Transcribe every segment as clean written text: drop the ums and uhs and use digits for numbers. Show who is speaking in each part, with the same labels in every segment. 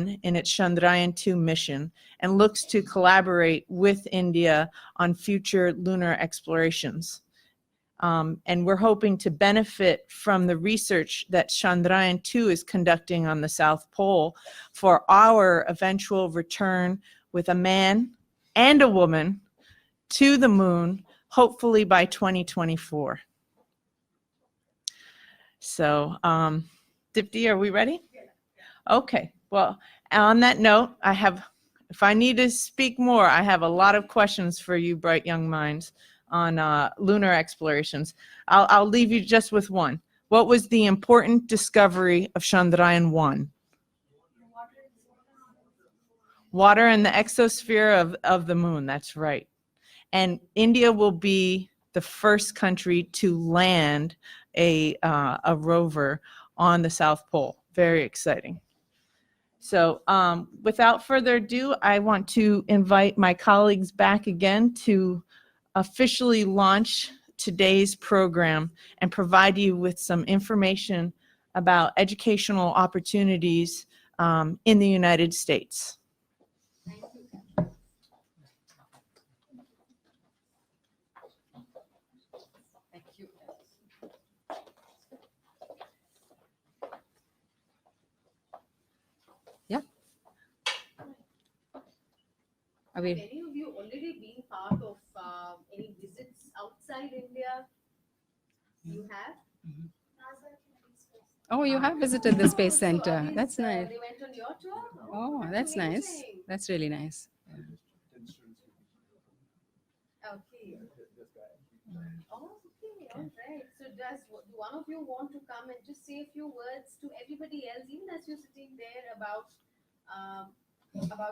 Speaker 1: 1 in its Chandrayaan-2 mission and looks to collaborate with India on future lunar explorations. And we're hoping to benefit from the research that Chandrayaan-2 is conducting on the South Pole for our eventual return with a man and a woman to the moon, hopefully by 2024. So, Dipti, are we ready? Okay, well, on that note, if I need to speak more, I have a lot of questions for you bright young minds on lunar explorations. I'll leave you just with one. What was the important discovery of Chandrayaan-1? Water in the exosphere of the moon, that's right. And India will be the first country to land a rover on the South Pole. Very exciting. So without further ado, I want to invite my colleagues back again to officially launch today's program and provide you with some information about educational opportunities in the United States.
Speaker 2: Have any of you already been part of any visits outside India? You have?
Speaker 3: Mm-hmm.
Speaker 2: Oh, you have visited the Space Center. So that's nice.
Speaker 3: They went on your tour?
Speaker 2: Oh, that's nice. That's really nice.
Speaker 3: Okay. Oh, okay. All right. So does one of you want to come and just say a few words to everybody else, even as you're sitting there, about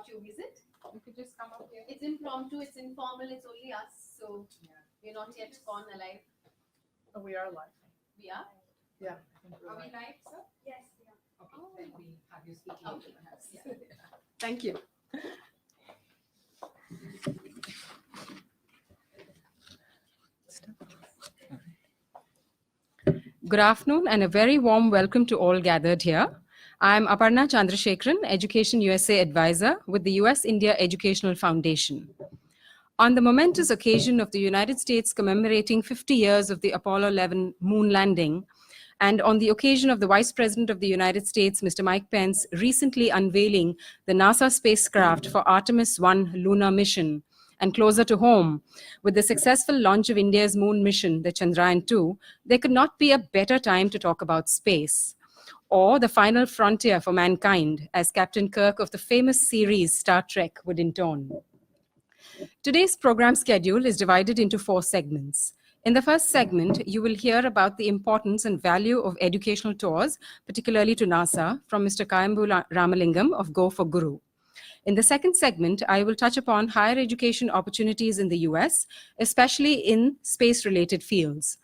Speaker 3: your visit?
Speaker 2: You could just come up here.
Speaker 3: It's impromptu, it's informal, it's only us, so we're not yet gone alive.
Speaker 1: Oh, we are live.
Speaker 3: We are?
Speaker 1: Yeah.
Speaker 3: Are we live, sir?
Speaker 2: Yes, we are. Okay, then we have you speak
Speaker 3: Okay.
Speaker 2: perhaps. Yeah. Thank you. Good afternoon and a very warm welcome to all gathered here. I'm Aparna Chandrasekharan, Education USA Advisor with the US-India Educational Foundation. On the momentous occasion of the United States commemorating 50 years of the Apollo 11 moon landing, and on the occasion of the Vice President of the United States, Mr. Mike Pence, recently unveiling the NASA spacecraft for Artemis 1 lunar mission, and closer to home, with the successful launch of India's moon mission, the Chandrayaan-2, there could not be a better time to talk about space, or the final frontier for mankind, as Captain Kirk of the famous series Star Trek would intone. Today's program schedule is divided into 4 segments. In the first segment, you will hear about the importance and value of educational tours, particularly to NASA, from Mr. Kayambu Ramalingam of Go4Guru. In the second segment, I will touch upon higher education opportunities in the US, especially in space-related fields.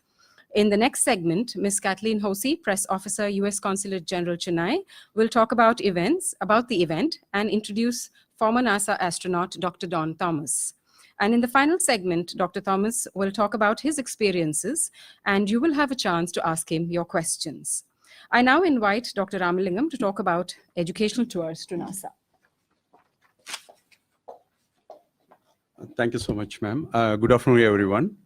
Speaker 2: In the next segment, Ms. Kathleen Hosey, Press Officer, US Consulate General, Chennai, will talk about the event and introduce former NASA astronaut Dr. Don Thomas. And in the final segment, Dr. Thomas will talk about his experiences, and you will have a chance to ask him your questions. I now invite Dr. Ramalingam to talk about educational tours to NASA.
Speaker 4: Thank you so much, ma'am. Good afternoon, everyone.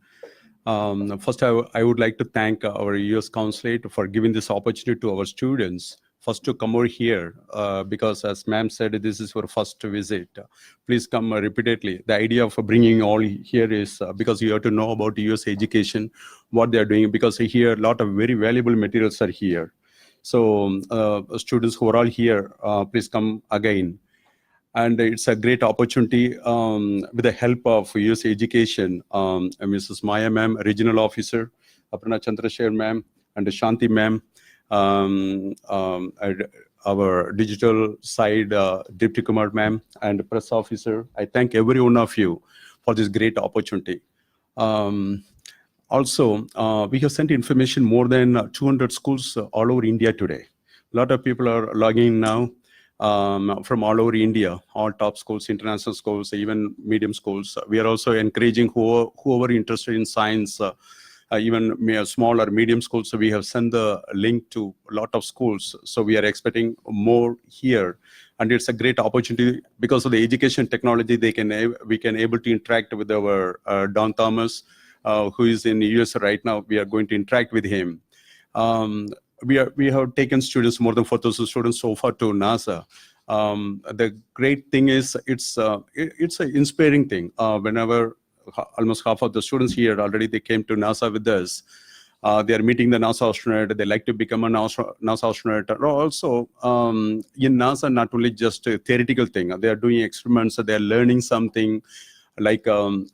Speaker 4: First, I would like to thank our US Consulate for giving this opportunity to our students, first to come over here, because as ma'am said, this is your first visit. Please come repeatedly. The idea of bringing all here is because you have to know about US education, what they are doing, because here a lot of very valuable materials are here. So students who are all here, please come again. And it's a great opportunity with the help of US Education, Mrs. Maya ma'am, Regional Officer, Aparna Chandrasekharan ma'am, and Shanti ma'am, our digital side, Dipti Kumar ma'am, and Press Officer. I thank every one of you for this great opportunity. Also, we have sent information more than 200 schools all over India today. A lot of people are logging now. From all over India, all top schools, international schools, even medium schools. We are also encouraging whoever interested in science, even small or medium schools. So we have sent the link to a lot of schools. So we are expecting more here and it's a great opportunity because of the education technology. We can able to interact with our Don Thomas, who is in the US right now. We are going to interact with him. We have taken students, more than 4,000 students so far, to NASA. The great thing is it's an inspiring thing. Whenever almost half of the students here already, they came to NASA with us. They are meeting the NASA astronaut. They like to become a NASA astronaut. Also, in NASA, not only just a theoretical thing. They are doing experiments. They are learning something like a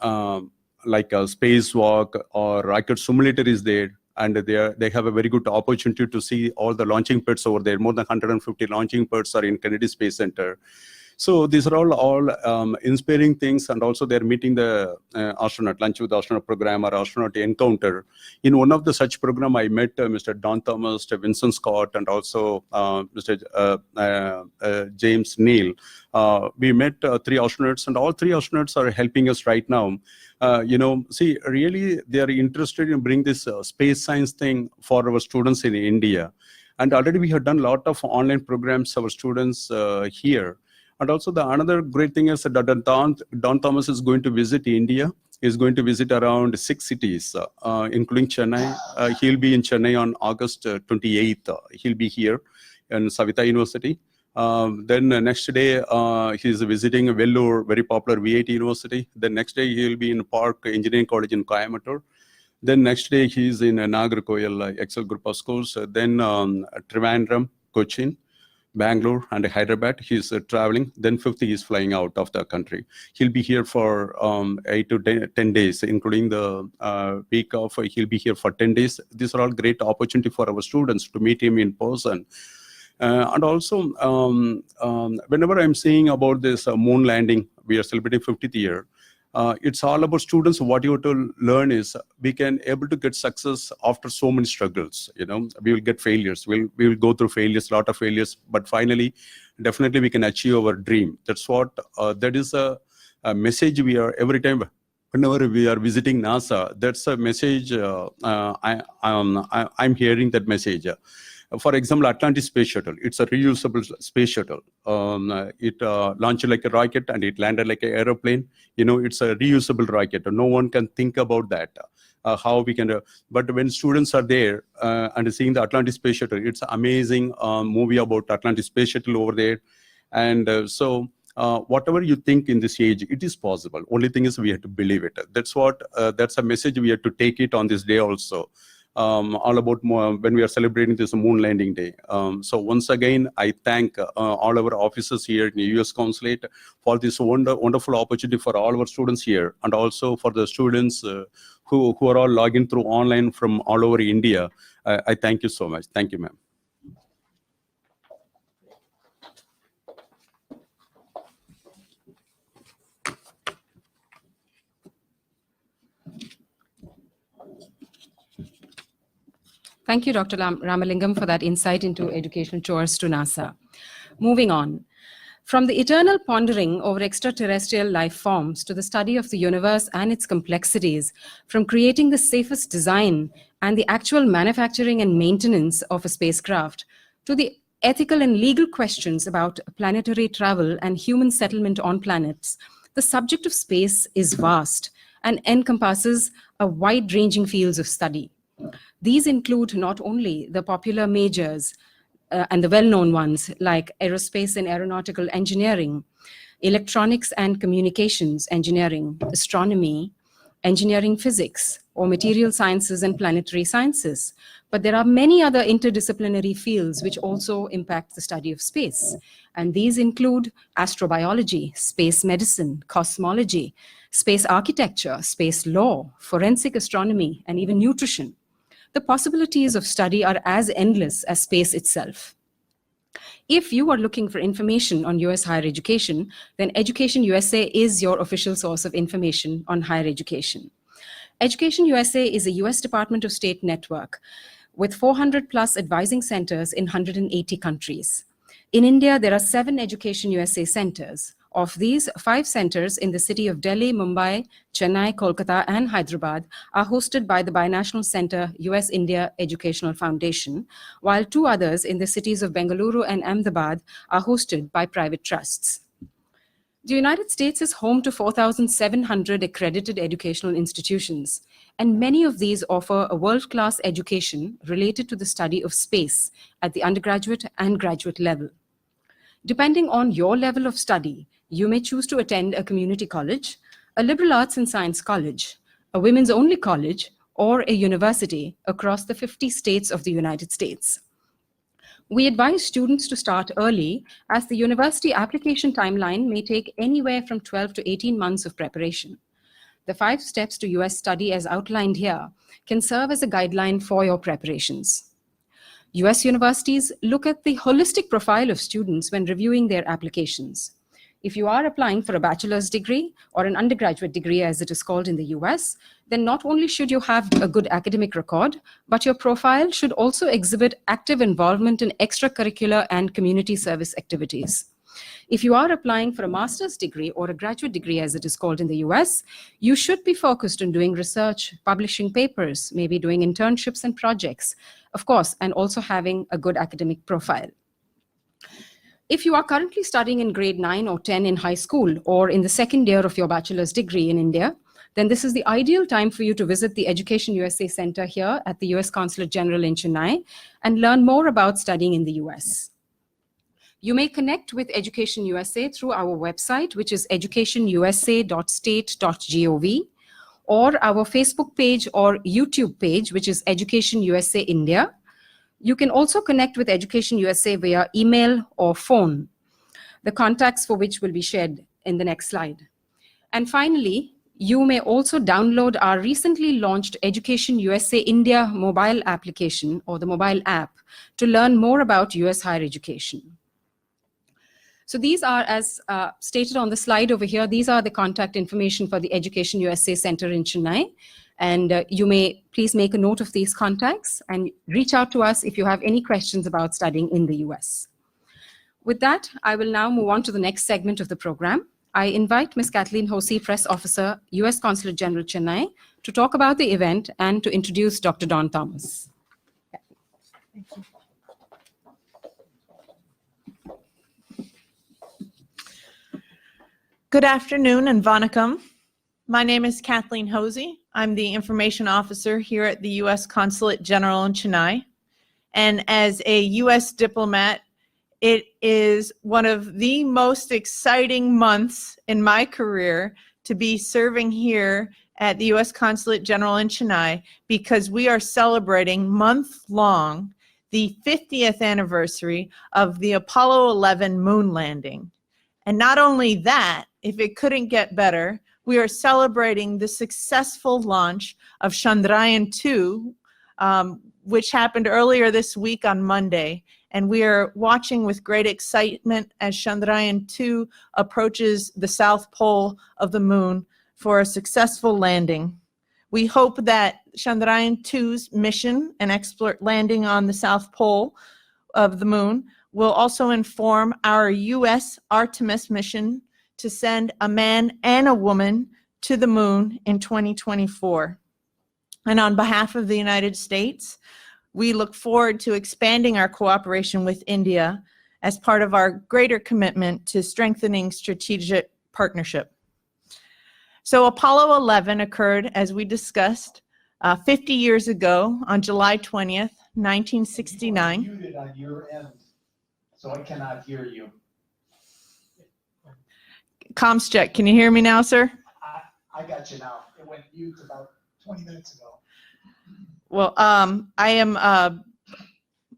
Speaker 4: spacewalk or rocket simulator is there. And they have a very good opportunity to see all the launching pads over there. More than 150 launching pads are in Kennedy Space Center. So these are all inspiring things, and also they're meeting the astronaut, lunch with astronaut program or astronaut encounter. In one of the such program, I met Mr. Don Thomas, Mr. Vincent Scott, and also Mr. James Neal. We met 3 astronauts, and all 3 astronauts are helping us right now. See, really, they are interested in bringing this space science thing for our students in India. And already we have done a lot of online programs for our students here. And also another great thing is that Don Thomas is going to visit India. He's going to visit around 6 cities, including Chennai. He'll be in Chennai on August 28th. He'll be here in Savita University. Then next day, he's visiting Vellore, very popular V8 University. Then next day, he'll be in Park Engineering College in Coimbatore. Then next day, he's in Nagarkoil, Excel Group of Schools. Then Trivandrum, Cochin, Bangalore, and Hyderabad. He's traveling. Then 5th, he's flying out of the country. He'll be here for 8 to 10 days, including the week off. He'll be here for 10 days. These are all great opportunity for our students to meet him in person. And also, whenever I'm saying about this moon landing, we are celebrating 50th year. It's all about students. What you have to learn is we can able to get success after so many struggles. We will get failures. We will go through failures, lot of failures, but finally, definitely we can achieve our dream. That's what that is a message we are every time. Whenever we are visiting NASA, that's a message. I'm hearing that message. For example, Atlantis Space Shuttle, it's a reusable space shuttle. It launched like a rocket and it landed like an aeroplane. It's a reusable rocket. No one can think about that, how we can. But when students are there and seeing the Atlantis Space Shuttle, it's an amazing movie about Atlantis Space Shuttle over there. And so whatever you think in this age, it is possible. Only thing is we have to believe it. That's a message we have to take it on this day also. All about when we are celebrating this moon landing day. So once again, I thank all our officers here in the US Consulate for this wonderful opportunity for all our students here, and also for the students who are all logging through online from all over India. I thank you so much. Thank you, ma'am.
Speaker 2: Thank you, Dr. Ramalingam, for that insight into educational chores to NASA. Moving on. From the eternal pondering over extraterrestrial life forms to the study of the universe and its complexities, from creating the safest design and the actual manufacturing and maintenance of a spacecraft, to the ethical and legal questions about planetary travel and human settlement on planets, the subject of space is vast and encompasses a wide-ranging fields of study. These include not only the popular majors and the well-known ones like aerospace and aeronautical engineering, electronics and communications engineering, astronomy, engineering physics, or material sciences and planetary sciences. But there are many other interdisciplinary fields which also impact the study of space. And these include astrobiology, space medicine, cosmology, space architecture, space law, forensic astronomy, and even nutrition. The possibilities of study are as endless as space itself. If you are looking for information on US higher education, then Education USA is your official source of information on higher education. Education USA is a US Department of State network with 400 plus advising centers in 180 countries. In India, there are 7 Education USA centers. Of these, 5 centers in the city of Delhi, Mumbai, Chennai, Kolkata, and Hyderabad are hosted by the Binational Center US-India Educational Foundation, while 2 others in the cities of Bengaluru and Ahmedabad are hosted by private trusts. The United States is home to 4,700 accredited educational institutions, and many of these offer a world-class education related to the study of space at the undergraduate and graduate level. Depending on your level of study, you may choose to attend a community college, a liberal arts and science college, a women's-only college, or a university across the 50 states of the United States. We advise students to start early, as the university application timeline may take anywhere from 12 to 18 months of preparation. The 5 steps to US study as outlined here can serve as a guideline for your preparations. US universities look at the holistic profile of students when reviewing their applications. If you are applying for a bachelor's degree or an undergraduate degree, as it is called in the US, then not only should you have a good academic record, but your profile should also exhibit active involvement in extracurricular and community service activities. If you are applying for a master's degree or a graduate degree, as it is called in the US, you should be focused on doing research, publishing papers, maybe doing internships and projects, of course, and also having a good academic profile. If you are currently studying in grade 9 or 10 in high school or in the second year of your bachelor's degree in India, then this is the ideal time for you to visit the Education USA Center here at the US Consulate General in Chennai and learn more about studying in the US. You may connect with Education USA through our website, which is educationusa.state.gov, or our Facebook page or YouTube page, which is Education USA India. You can also connect with Education USA via email or phone, the contacts for which will be shared in the next slide. And finally, you may also download our recently launched Education USA India mobile application, or the mobile app, to learn more about US higher education. So these are, as stated on the slide over here, these are the contact information for the Education USA Center in Chennai. And you may please make a note of these contacts and reach out to us if you have any questions about studying in the US. With that, I will now move on to the next segment of the program. I invite Ms. Kathleen Hosey, Press Officer, US Consulate General, Chennai, to talk about the event and to introduce Dr. Dawn Thomas.
Speaker 1: Thank you. Good afternoon and vanakkam. My name is Kathleen Hosey. I'm the Information Officer here at the U.S. Consulate General in Chennai. And as a U.S. diplomat, it is one of the most exciting months in my career to be serving here at the U.S. Consulate General in Chennai, because we are celebrating month-long the 50th anniversary of the Apollo 11 moon landing. And not only that, if it couldn't get better, we are celebrating the successful launch of Chandrayaan-2, which happened earlier this week on Monday. And we are watching with great excitement as Chandrayaan-2 approaches the south pole of the moon for a successful landing. We hope that Chandrayaan-2's mission and landing on the south pole of the moon will also inform our U.S. Artemis mission to send a man and a woman to the moon in 2024. And on behalf of the United States, we look forward to expanding our cooperation with India as part of our greater commitment to strengthening strategic partnership. So Apollo 11 occurred, as we discussed, 50 years ago on July 20th, 1969.
Speaker 5: Muted on your end, so I cannot hear you.
Speaker 1: Comms check. Can you hear me now, sir?
Speaker 5: I got you now. It went mute about 20 minutes ago.
Speaker 1: Well, I am,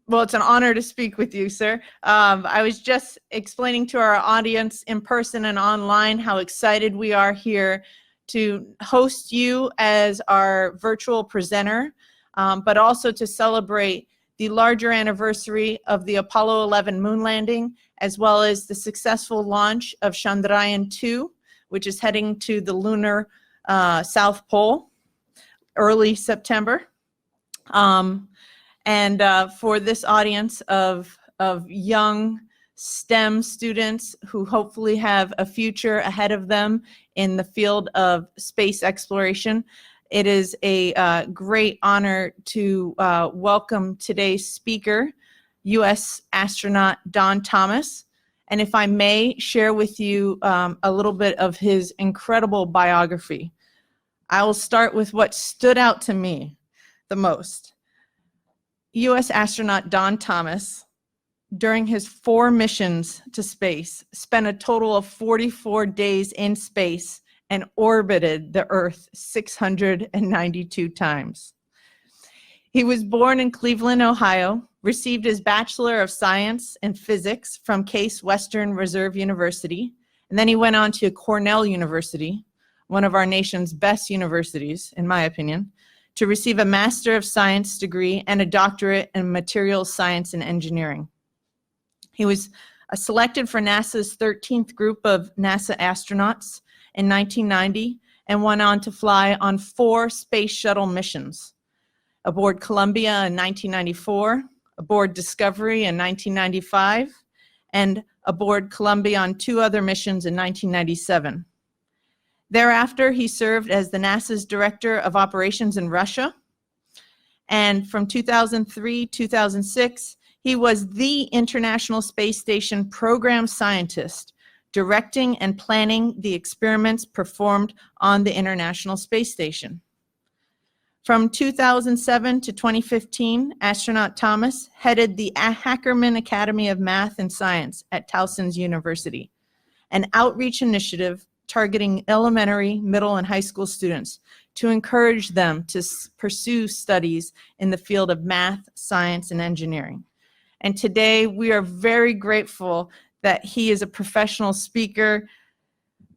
Speaker 1: well, it's an honor to speak with you, sir. I was just explaining to our audience in person and online how excited we are here to host you as our virtual presenter, but also to celebrate the larger anniversary of the Apollo 11 moon landing, as well as the successful launch of Chandrayaan-2, which is heading to the lunar South Pole early September. And for this audience of young STEM students who hopefully have a future ahead of them in the field of space exploration. It is a great honor to welcome today's speaker, U.S. astronaut Don Thomas. And if I may share with you a little bit of his incredible biography. I will start with what stood out to me the most. U.S. astronaut Don Thomas, during his 4 missions to space, spent a total of 44 days in space and orbited the Earth 692 times. He was born in Cleveland, Ohio, received his Bachelor of Science in Physics from Case Western Reserve University, and then he went on to Cornell University, one of our nation's best universities, in my opinion, to receive a Master of Science degree and a doctorate in Materials Science and Engineering. He was selected for NASA's 13th group of NASA astronauts in 1990 and went on to fly on 4 space shuttle missions. Aboard Columbia in 1994, aboard Discovery in 1995, and aboard Columbia on 2 other missions in 1997. Thereafter, he served as the NASA's Director of Operations in Russia. And from 2003-2006, he was the International Space Station program scientist, directing and planning the experiments performed on the International Space Station. From 2007 to 2015, astronaut Thomas headed the Hackerman Academy of Math and Science at Towson University, an outreach initiative targeting elementary, middle, and high school students to encourage them to pursue studies in the field of math, science, and engineering. And today, we are very grateful that he is a professional speaker,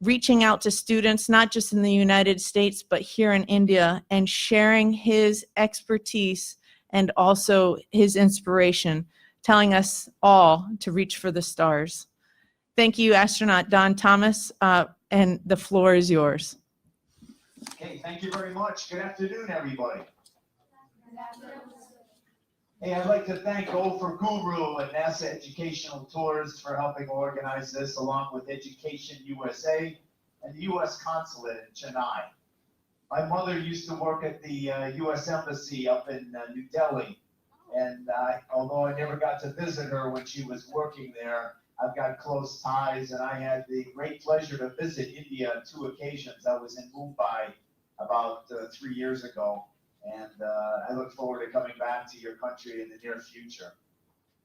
Speaker 1: reaching out to students, not just in the United States, but here in India, and sharing his expertise and also his inspiration, telling us all to reach for the stars. Thank you, astronaut Don Thomas, and the floor is yours.
Speaker 5: Okay, thank you very much. Good afternoon, everybody. Hey, I'd like to thank Go4Guru and NASA Educational Tours for helping organize this, along with Education USA and the U.S. Consulate in Chennai. My mother used to work at the U.S. Embassy up in New Delhi, and although I never got to visit her when she was working there, I've got close ties, and I had the great pleasure to visit India on 2 occasions. I was in Mumbai about 3 years ago, and I look forward to coming back to your country in the near future.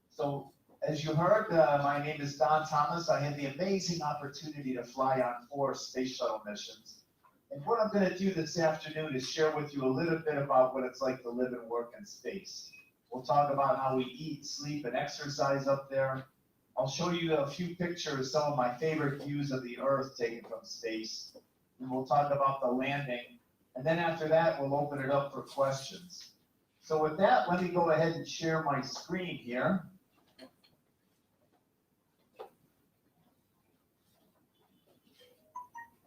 Speaker 5: So, as you heard, my name is Don Thomas. I had the amazing opportunity to fly on 4 space shuttle missions. And what I'm going to do this afternoon is share with you a little bit about what it's like to live and work in space. We'll talk about how we eat, sleep, and exercise up there. I'll show you a few pictures, some of my favorite views of the Earth taken from space. And we'll talk about the landing. And then after that, we'll open it up for questions. So with that, let me go ahead and share my screen here.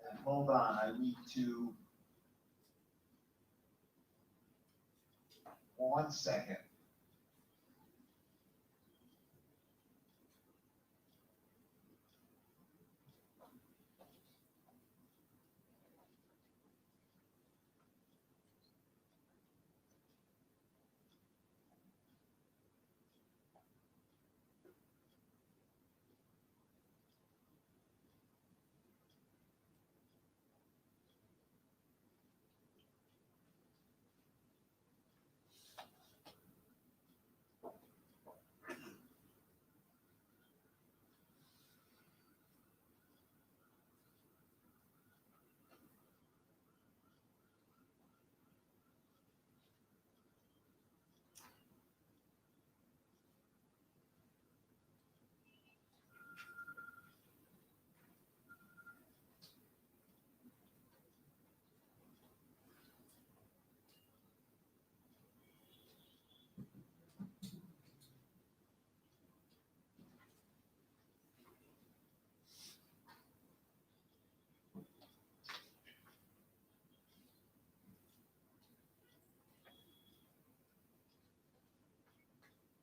Speaker 5: And hold on, I need to, 1 second.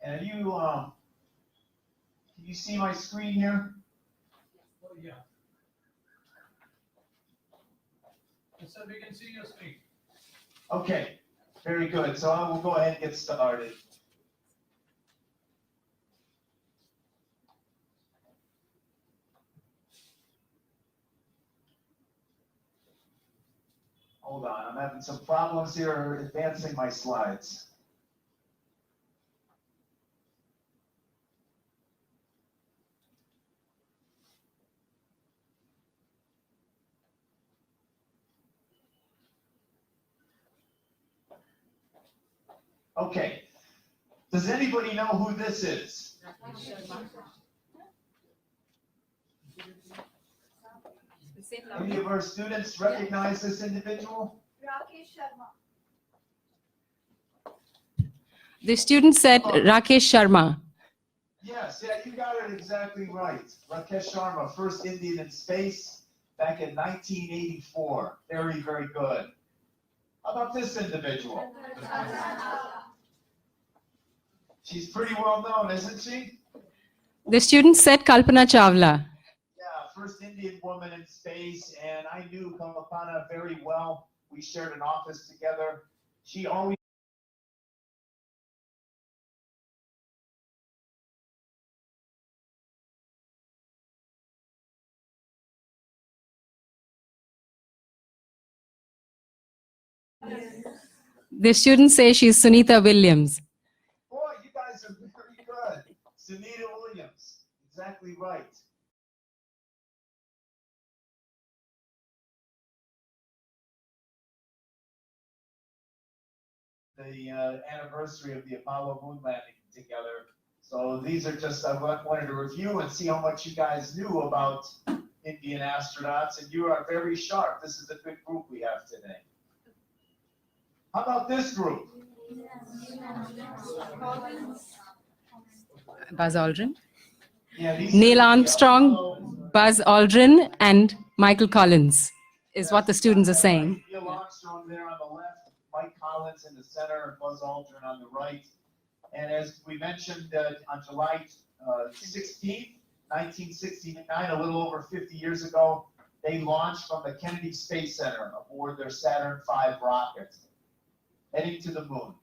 Speaker 5: And can you see my screen here?
Speaker 6: Oh, yeah. Yes, sir, we can see your screen.
Speaker 5: Okay, very good. So I will go ahead and get started. Hold on, I'm having some problems here advancing my slides. Okay, does anybody know who this is? Any of our students recognize this individual?
Speaker 3: Rakesh Sharma.
Speaker 2: The student said Rakesh Sharma.
Speaker 5: Yes, yeah, you got it exactly right. Rakesh Sharma, first Indian in space back in 1984. Very, very good. How about this individual? She's pretty well known, isn't she?
Speaker 2: The student said Kalpana Chawla.
Speaker 5: Yeah, first Indian woman in space, and I knew Kalpana very well. We shared an office together. She always
Speaker 2: The student says she's Sunita Williams.
Speaker 5: Boy, you guys are very good. Sunita Williams, exactly right. The anniversary of the Apollo moon landing together. So these are just, I wanted to review and see how much you guys knew about Indian astronauts, and you are very sharp. This is a good group we have today. How about this group?
Speaker 2: Buzz Aldrin.
Speaker 5: Yeah, these
Speaker 2: Neil
Speaker 5: are the
Speaker 2: Armstrong,
Speaker 5: Apollo-
Speaker 2: Buzz Aldrin, and Michael Collins is what the students are saying.
Speaker 5: Neil Armstrong there on the left, Mike Collins in the center, and Buzz Aldrin on the right. And as we mentioned, on July 16th, 1969, a little over 50 years ago, they launched from the Kennedy Space Center aboard their Saturn V rocket, heading to the moon.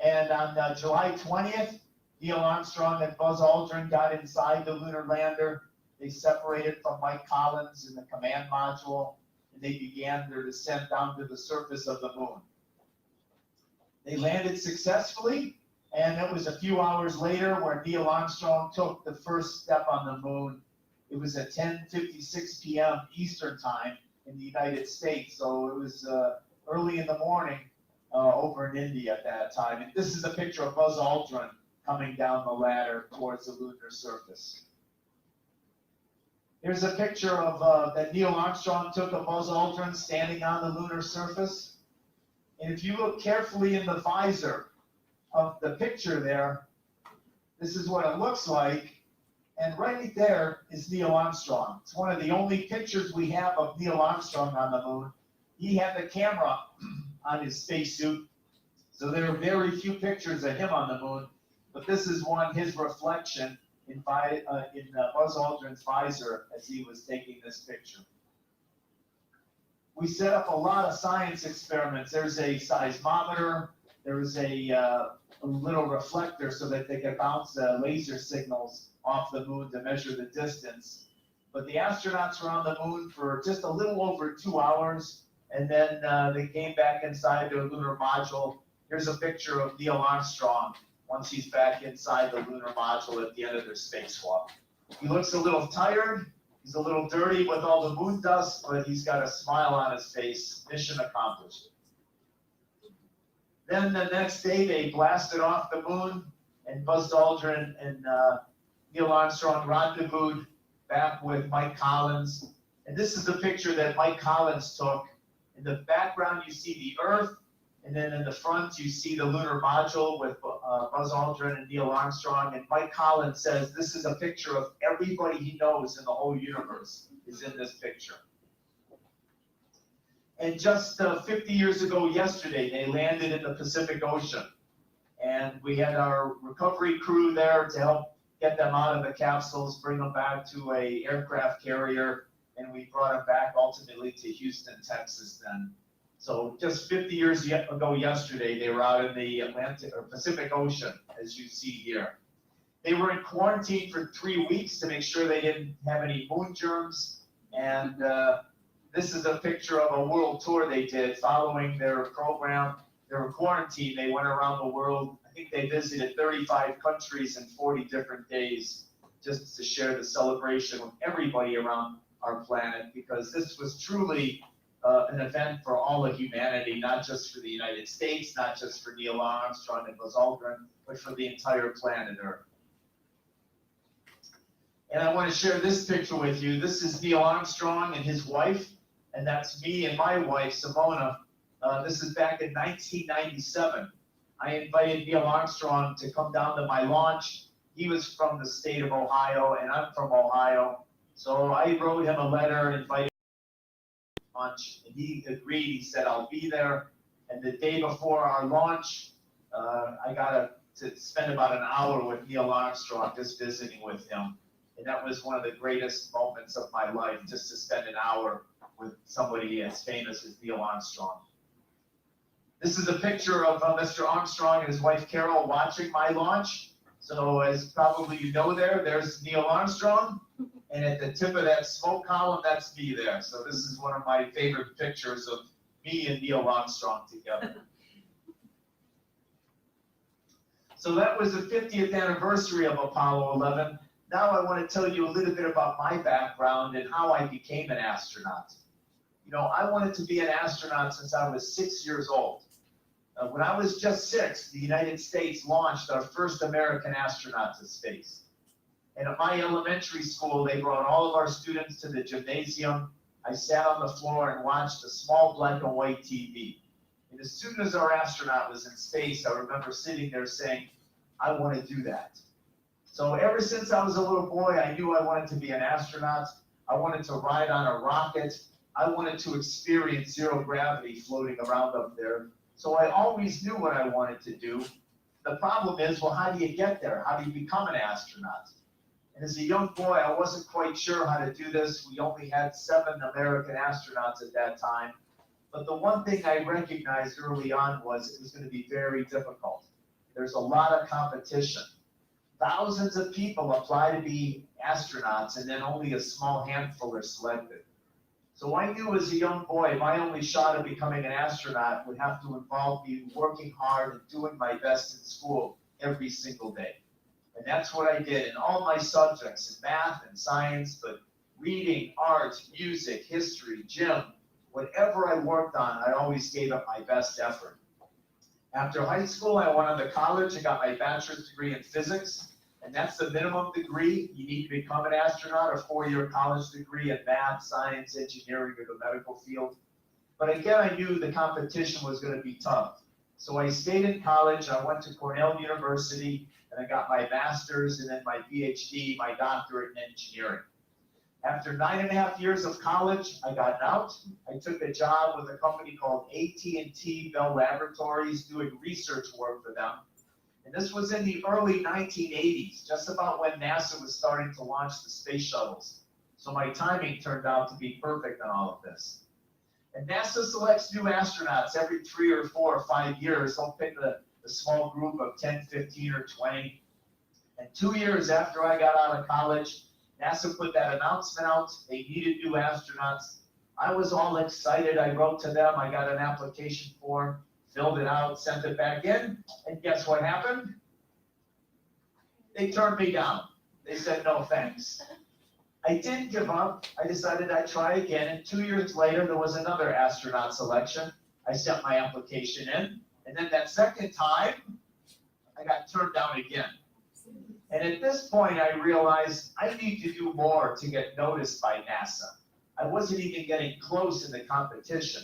Speaker 5: And on July 20th, Neil Armstrong and Buzz Aldrin got inside the lunar lander. They separated from Mike Collins in the command module, and they began their descent down to the surface of the moon. They landed successfully, and it was a few hours later where Neil Armstrong took the first step on the moon. It was at 10:56 p.m. Eastern Time in the United States, so it was early in the morning over in India at that time. And this is a picture of Buzz Aldrin coming down the ladder towards the lunar surface. Here's a picture of that Neil Armstrong took of Buzz Aldrin standing on the lunar surface. And if you look carefully in the visor of the picture there, this is what it looks like. And right there is Neil Armstrong. It's one of the only pictures we have of Neil Armstrong on the moon. He had the camera on his spacesuit, so there are very few pictures of him on the moon. But this is one, his reflection in Buzz Aldrin's visor as he was taking this picture. We set up a lot of science experiments. There's a seismometer. There's a little reflector so that they could bounce laser signals off the moon to measure the distance. But the astronauts were on the moon for just a little over 2 hours, and then they came back inside their lunar module. Here's a picture of Neil Armstrong once he's back inside the lunar module at the end of their spacewalk. He looks a little tired. He's a little dirty with all the moon dust, but he's got a smile on his face. Mission accomplished. Then the next day, they blasted off the moon, and Buzz Aldrin and Neil Armstrong rendezvoused back with Mike Collins. And this is the picture that Mike Collins took. In the background, you see the Earth, and then in the front, you see the lunar module with Buzz Aldrin and Neil Armstrong. And Mike Collins says this is a picture of everybody he knows in the whole universe is in this picture. And just 50 years ago yesterday, they landed in the Pacific Ocean. And we had our recovery crew there to help get them out of the capsules, bring them back to a aircraft carrier, and we brought them back ultimately to Houston, Texas then. So just 50 years ago yesterday, they were out in the Atlantic or Pacific Ocean, as you see here. They were in quarantine for 3 weeks to make sure they didn't have any moon germs. And this is a picture of a world tour they did following their program. They were quarantined. They went around the world. I think they visited 35 countries in 40 different days just to share the celebration with everybody around our planet, because this was truly an event for all of humanity, not just for the United States, not just for Neil Armstrong and Buzz Aldrin, but for the entire planet Earth. And I want to share this picture with you. This is Neil Armstrong and his wife, and that's me and my wife, Simona. This is back in 1997. I invited Neil Armstrong to come down to my launch. He was from the state of Ohio, and I'm from Ohio. So I wrote him a letter, invited him to launch, and he agreed. He said, I'll be there. And the day before our launch, I got to spend about an hour with Neil Armstrong, just visiting with him. And that was one of the greatest moments of my life, just to spend an hour with somebody as famous as Neil Armstrong. This is a picture of Mr. Armstrong and his wife Carol watching my launch. So as probably you know there's Neil Armstrong. And at the tip of that smoke column, that's me there. So this is one of my favorite pictures of me and Neil Armstrong together. So that was the 50th anniversary of Apollo 11. Now I want to tell you a little bit about my background and how I became an astronaut. You know, I wanted to be an astronaut since I was 6 years old. When I was just 6, the United States launched our first American astronaut to space. And at my elementary school, they brought all of our students to the gymnasium. I sat on the floor and watched a small black and white TV. And as soon as our astronaut was in space, I remember sitting there saying, I want to do that. So ever since I was a little boy, I knew I wanted to be an astronaut. I wanted to ride on a rocket. I wanted to experience zero gravity floating around up there. So I always knew what I wanted to do. The problem is, well, how do you get there? How do you become an astronaut? And as a young boy, I wasn't quite sure how to do this. We only had 7 American astronauts at that time. But the one thing I recognized early on was it was going to be very difficult. There's a lot of competition. Thousands of people apply to be astronauts, and then only a small handful are selected. So I knew as a young boy, my only shot at becoming an astronaut would have to involve me working hard and doing my best in school every single day. And that's what I did in all my subjects, in math and science, but reading, art, music, history, gym, whatever I worked on, I always gave it my best effort. After high school, I went on to college and got my bachelor's degree in physics. And that's the minimum degree. You need to become an astronaut, a 4-year college degree in math, science, engineering, or the medical field. But again, I knew the competition was going to be tough. So I stayed in college. I went to Cornell University, and I got my master's and then my PhD, my doctorate in engineering. After 9.5 years of college, I got out. I took a job with a company called AT&T Bell Laboratories doing research work for them. And this was in the early 1980s, just about when NASA was starting to launch the space shuttles. So my timing turned out to be perfect on all of this. And NASA selects new astronauts every 3 or 4 or 5 years. They'll pick a small group of 10, 15, or 20. And 2 years after I got out of college, NASA put that announcement out. They needed new astronauts. I was all excited. I wrote to them. I got an application form, filled it out, sent it back in, and guess what happened? They turned me down. They said, no thanks. I didn't give up. I decided I'd try again, and 2 years later, there was another astronaut selection. I sent my application in, and then that second time, I got turned down again. And at this point, I realized I need to do more to get noticed by NASA. I wasn't even getting close in the competition.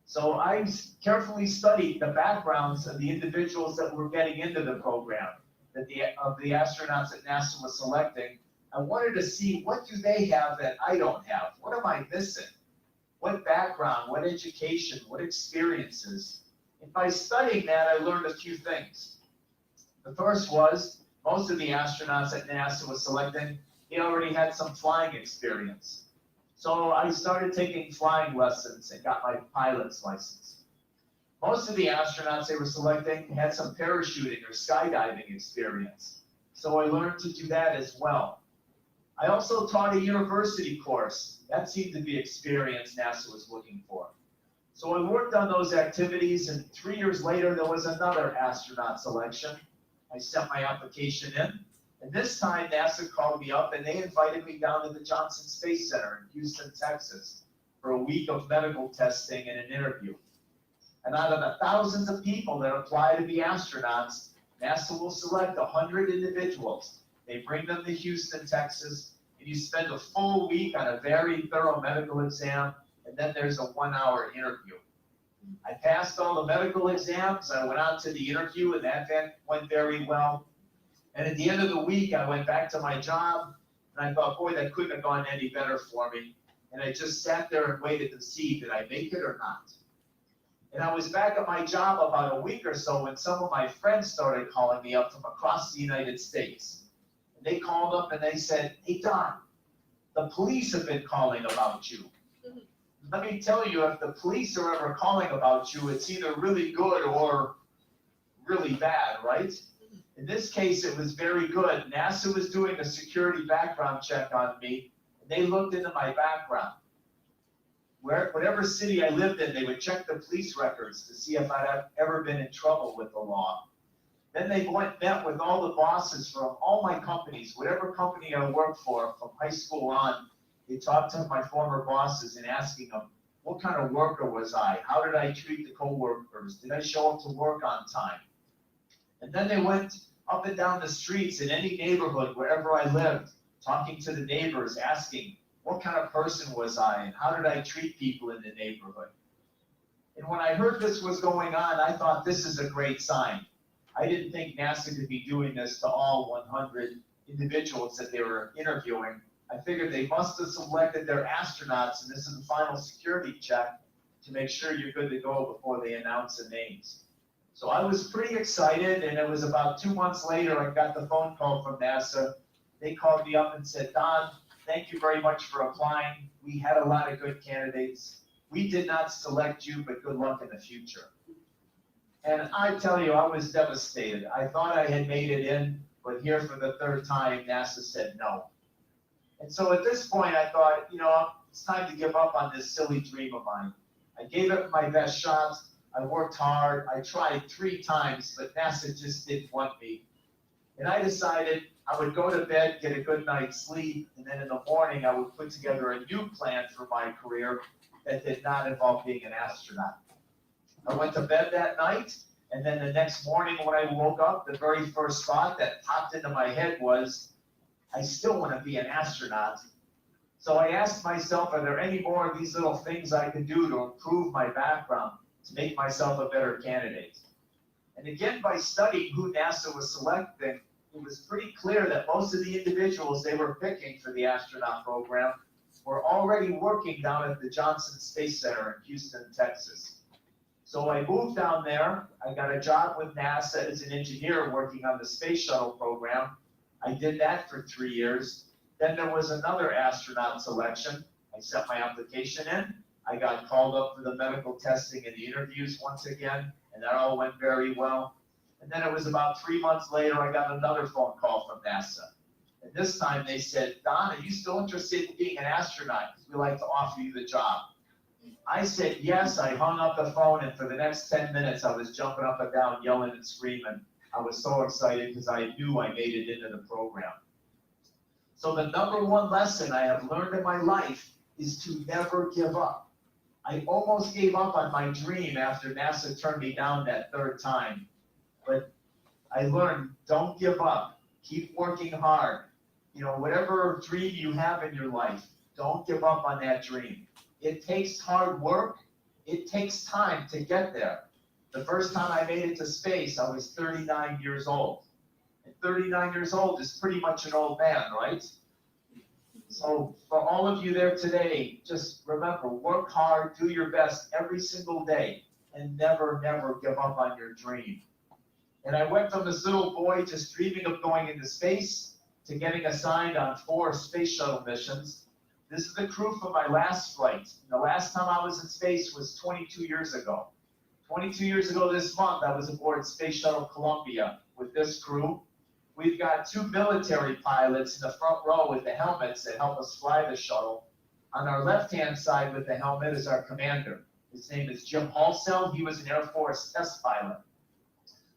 Speaker 5: So I carefully studied the backgrounds of the individuals that were getting into the program, of the astronauts that NASA was selecting. I wanted to see, what do they have that I don't have? What am I missing? What background, what education, what experiences? And by studying that, I learned a few things. The first was Most of the astronauts that NASA was selecting, they already had some flying experience. So I started taking flying lessons and got my pilot's license. Most of the astronauts they were selecting had some parachuting or skydiving experience. So I learned to do that as well. I also taught a university course. That seemed to be experience NASA was looking for. So I worked on those activities, and 3 years later, there was another astronaut selection. I sent my application in, and this time NASA called me up and they invited me down to the Johnson Space Center in Houston, Texas, for a week of medical testing and an interview. And out of the thousands of people that apply to be astronauts, NASA will select 100 individuals. They bring them to Houston, Texas, and you spend a full week on a very thorough medical exam, and then there's a 1-hour interview. I passed all the medical exams, I went on to the interview, and that went very well. And at the end of the week, I went back to my job, and I thought, boy, that couldn't have gone any better for me. And I just sat there and waited to see, did I make it or not? And I was back at my job about a week or so when some of my friends started calling me up from across the United States. And they called up and they said, hey, Don, the police have been calling about you. Let me tell you, if the police are ever calling about you, it's either really good or really bad, right? In this case, it was very good. NASA was doing a security background check on me, and they looked into my background. Whatever city I lived in, they would check the police records to see if I'd ever been in trouble with the law. Then they met with all the bosses from all my companies, whatever company I worked for from high school on. They talked to my former bosses and asking them, what kind of worker was I? How did I treat the coworkers? Did I show up to work on time? And then they went up and down the streets in any neighborhood, wherever I lived, talking to the neighbors, asking, what kind of person was I and how did I treat people in the neighborhood? And when I heard this was going on, I thought this is a great sign. I didn't think NASA could be doing this to all 100 individuals that they were interviewing. I figured they must have selected their astronauts, and this is the final security check to make sure you're good to go before they announce the names. So I was pretty excited, and it was about 2 months later, I got the phone call from NASA. They called me up and said, Don, thank you very much for applying. We had a lot of good candidates. We did not select you, but good luck in the future. And I tell you, I was devastated. I thought I had made it in, but here for the third time, NASA said no. And so at this point, I thought, it's time to give up on this silly dream of mine. I gave it my best shot. I worked hard. I tried 3 times, but NASA just didn't want me. And I decided I would go to bed, get a good night's sleep, and then in the morning, I would put together a new plan for my career that did not involve being an astronaut. I went to bed that night, and then the next morning when I woke up, the very first thought that popped into my head was, I still want to be an astronaut. So I asked myself, are there any more of these little things I can do to improve my background, to make myself a better candidate? And again, by studying who NASA was selecting, it was pretty clear that most of the individuals they were picking for the astronaut program were already working down at the Johnson Space Center in Houston, Texas. So I moved down there. I got a job with NASA as an engineer working on the space shuttle program. I did that for 3 years. Then there was another astronaut selection. I sent my application in. I got called up for the medical testing and the interviews once again, and that all went very well. And then it was about 3 months later, I got another phone call from NASA. And this time they said, Don, are you still interested in being an astronaut? Because we'd like to offer you the job. I said yes. I hung up the phone, and for the next 10 minutes, I was jumping up and down, yelling and screaming. I was so excited because I knew I made it into the program. So the number one lesson I have learned in my life is to never give up. I almost gave up on my dream after NASA turned me down that 3rd time. But I learned, don't give up. Keep working hard. Whatever dream you have in your life, don't give up on that dream. It takes hard work. It takes time to get there. The first time I made it to space, I was 39 years old. And 39 years old is pretty much an old man, right? So for all of you there today, just remember, work hard, do your best every single day, and never, never give up on your dream. And I went from this little boy just dreaming of going into space to getting assigned on 4 space shuttle missions. This is the crew for my last flight. The last time I was in space was 22 years ago. 22 years ago this month, I was aboard Space Shuttle Columbia with this crew. We've got 2 military pilots in the front row with the helmets that help us fly the shuttle. On our left-hand side with the helmet is our commander. His name is Jim Halsell. He was an Air Force test pilot.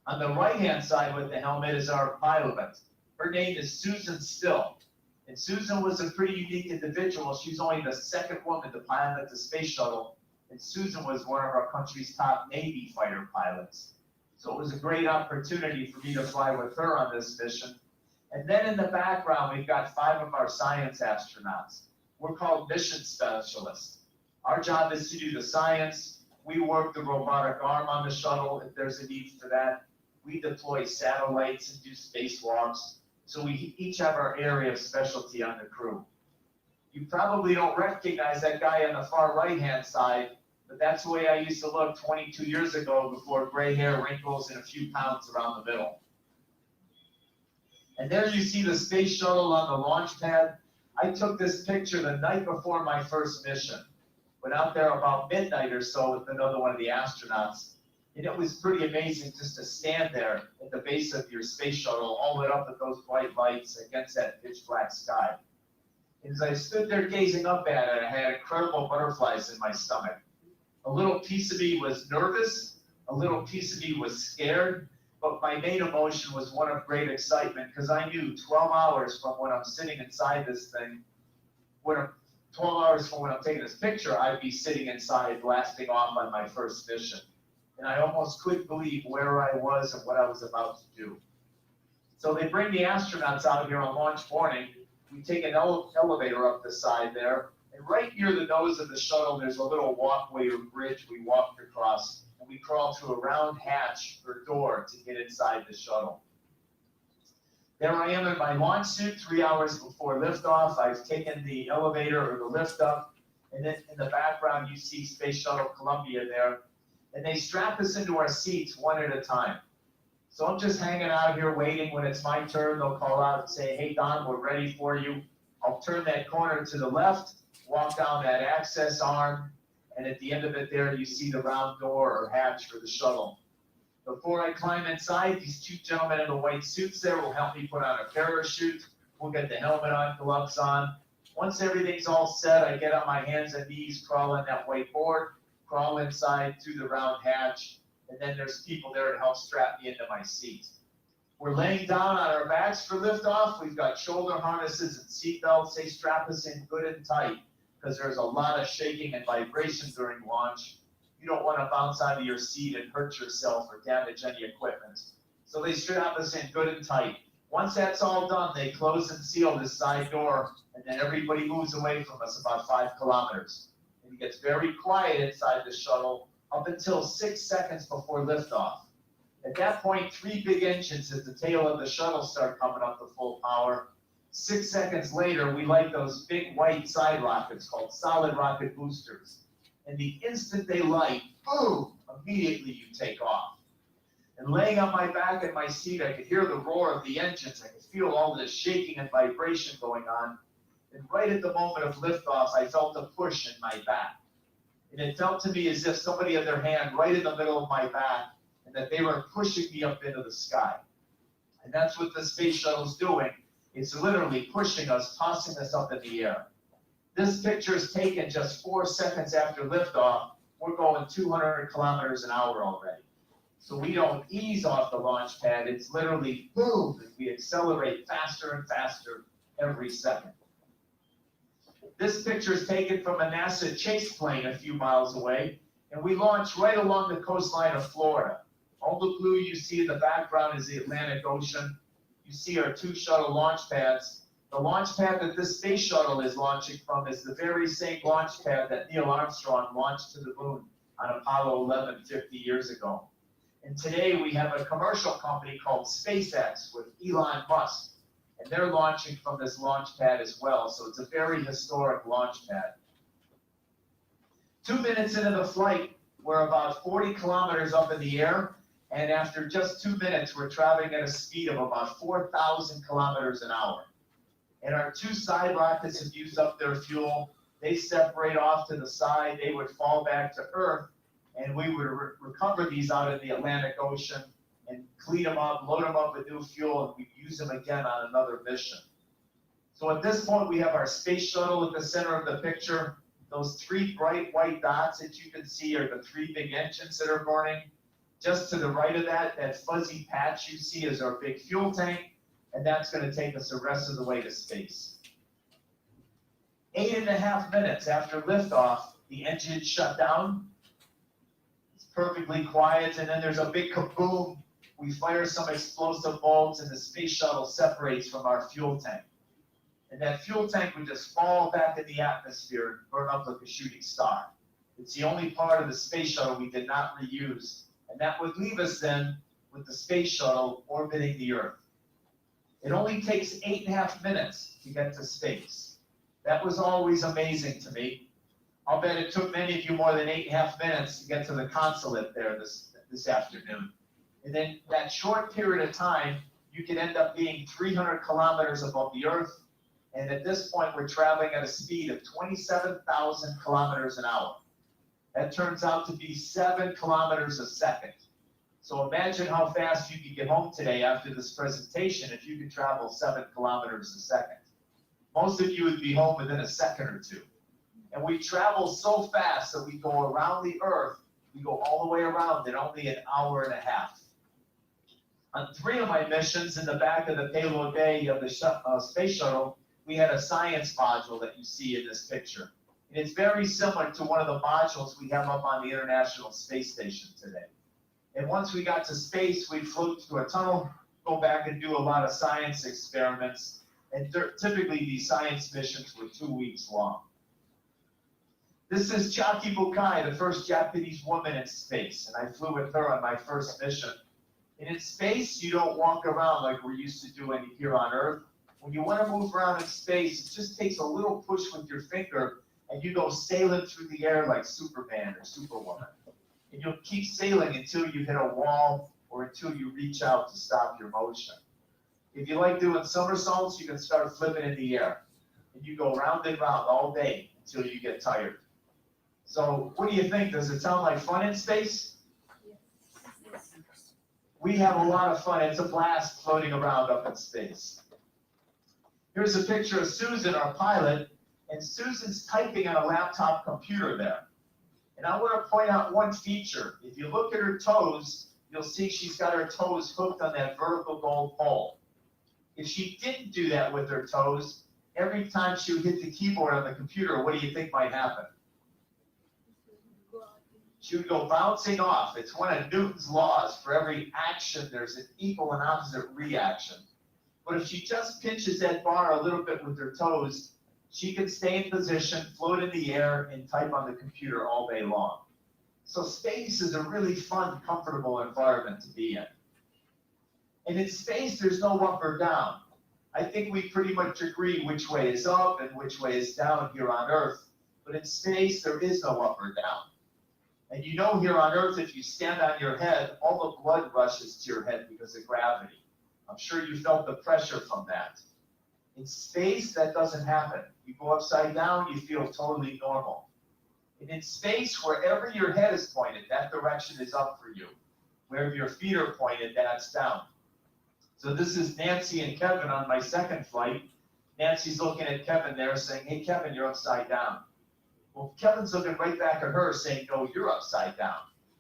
Speaker 5: On the right-hand side with the helmet is our pilot. Her name is Susan Still. And Susan was a pretty unique individual. She's only the 2nd woman to pilot the space shuttle. And Susan was one of our country's top Navy fighter pilots. So it was a great opportunity for me to fly with her on this mission. And then in the background, we've got 5 of our science astronauts. We're called mission specialists. Our job is to do the science. We work the robotic arm on the shuttle if there's a need for that. We deploy satellites and do spacewalks. So we each have our area of specialty on the crew. You probably don't recognize that guy on the far right-hand side, but that's the way I used to look 22 years ago before gray hair, wrinkles, and a few pounds around the middle. And there you see the space shuttle on the launch pad. I took this picture the night before my first mission. Went out there about midnight or so with another one of the astronauts. And it was pretty amazing just to stand there at the base of your space shuttle, all lit up with those bright lights against that pitch black sky. And as I stood there gazing up at it, I had incredible butterflies in my stomach. A little piece of me was nervous, a little piece of me was scared, but my main emotion was one of great excitement because I knew 12 hours from when I'm sitting inside this thing, 12 hours from when I'm taking this picture, I'd be sitting inside blasting off on my first mission. And I almost couldn't believe where I was and what I was about to do. So they bring the astronauts out here on launch morning. We take an elevator up the side there, and right near the nose of the shuttle, there's a little walkway or bridge we walked across, and we crawl through a round hatch or door to get inside the shuttle. There I am in my launch suit 3 hours before liftoff. I've taken the elevator or the lift up, and then in the background you see Space Shuttle Columbia there. And they strap us into our seats one at a time. So I'm just hanging out here waiting. When it's my turn, they'll call out and say, hey, Don, we're ready for you. I'll turn that corner to the left, walk down that access arm, and at the end of it there, you see the round door or hatch for the shuttle. Before I climb inside, these 2 gentlemen in the white suits there will help me put on a parachute. We'll get the helmet on, gloves on. Once everything's all set, I get on my hands and knees, crawl on that white board, crawl inside through the round hatch, and then there's people there to help strap me into my seat. We're laying down on our backs for liftoff. We've got shoulder harnesses and seat belts. They strap us in good and tight because there's a lot of shaking and vibration during launch. You don't want to bounce out of your seat and hurt yourself or damage any equipment. So they strap us in good and tight. Once that's all done, they close and seal this side door, and then everybody moves away from us about 5 kilometers. It gets very quiet inside the shuttle up until 6 seconds before liftoff. At that point, 3 big engines at the tail of the shuttle start coming up to full power. 6 seconds later, we light those big white side rockets called solid rocket boosters. And the instant they light, boom, immediately you take off. And laying on my back in my seat, I could hear the roar of the engines. I could feel all this shaking and vibration going on. And right at the moment of liftoff, I felt a push in my back. And it felt to me as if somebody had their hand right in the middle of my back and that they were pushing me up into the sky. And that's what the space shuttle's doing. It's literally pushing us, tossing us up in the air. This picture is taken just 4 seconds after liftoff. We're going 200 kilometers an hour already. So we don't ease off the launch pad. It's literally boom, and we accelerate faster and faster every second. This picture is taken from a NASA chase plane a few miles away, and we launched right along the coastline of Florida. All the blue you see in the background is the Atlantic Ocean. You see our 2 shuttle launch pads. The launch pad that this space shuttle is launching from is the very same launch pad that Neil Armstrong launched to the moon on Apollo 11 50 years ago. And today we have a commercial company called SpaceX with Elon Musk. And they're launching from this launch pad as well, so it's a very historic launch pad. 2 minutes into the flight, we're about 40 kilometers up in the air, And after just 2 minutes, we're traveling at a speed of about 4,000 kilometers an hour. And our two side rockets have used up their fuel. They separate off to the side. They would fall back to Earth, and we would recover these out in the Atlantic Ocean and clean them up, load them up with new fuel, and we'd use them again on another mission. So at this point, we have our space shuttle at the center of the picture. Those three bright white dots that you can see are the three big engines that are burning. Just to the right of that, that fuzzy patch you see is our big fuel tank, and that's going to take us the rest of the way to space. 8.5 minutes after liftoff, the engine shut down. It's perfectly quiet, and then there's a big kaboom. We fire some explosive bolts, and the space shuttle separates from our fuel tank. And that fuel tank would just fall back in the atmosphere and burn up like a shooting star. It's the only part of the space shuttle we did not reuse. And that would leave us then with the space shuttle orbiting the Earth. It only takes 8.5 minutes to get to space. That was always amazing to me. I'll bet it took many of you more than 8.5 minutes to get to the Consulate there this afternoon. And then that short period of time, you could end up being 300 kilometers above the Earth. And at this point, we're traveling at a speed of 27,000 kilometers an hour. That turns out to be 7 kilometers a second. So imagine how fast you could get home today after this presentation if you could travel 7 kilometers a second. Most of you would be home within a second or two. And we travel so fast that we go around the Earth, we go all the way around in only an hour and a half. On 3 of my missions in the back of the payload bay of the space shuttle, we had a science module that you see in this picture. And it's very similar to one of the modules we have up on the International Space Station today. And once we got to space, we'd float through a tunnel, go back and do a lot of science experiments. And typically these science missions were 2 weeks long. This is Chaki Bukai, the first Japanese woman in space. And I flew with her on my first mission. And in space, you don't walk around like we're used to doing here on Earth. When you want to move around in space, it just takes a little push with your finger, and you go sailing through the air like Superman or Superwoman. And you'll keep sailing until you hit a wall or until you reach out to stop your motion. If you like doing somersaults, you can start flipping in the air. And you go round and round all day until you get tired. So what do you think? Does it sound like fun in space? We have a lot of fun. It's a blast floating around up in space. Here's a picture of Susan, our pilot, and Susan's typing on a laptop computer there. And I want to point out one feature. If you look at her toes, you'll see she's got her toes hooked on that vertical gold pole. If she didn't do that with her toes, every time she would hit the keyboard on the computer, what do you think might happen? She would go bouncing off. It's one of Newton's laws. For every action, there's an equal and opposite reaction. But if she just pinches that bar a little bit with her toes, she can stay in position, float in the air, and type on the computer all day long. So space is a really fun, comfortable environment to be in. And in space, there's no up or down. I think we pretty much agree which way is up and which way is down here on Earth. But in space, there is no up or down. And you know here on Earth, if you stand on your head, all the blood rushes to your head because of gravity. I'm sure you felt the pressure from that. In space, that doesn't happen. You go upside down, you feel totally normal. And in space, wherever your head is pointed, that direction is up for you. Wherever your feet are pointed, that's down. So this is Nancy and Kevin on my second flight. Nancy's looking at Kevin there saying, hey, Kevin, you're upside down. Well, Kevin's looking right back at her saying, no, you're upside down.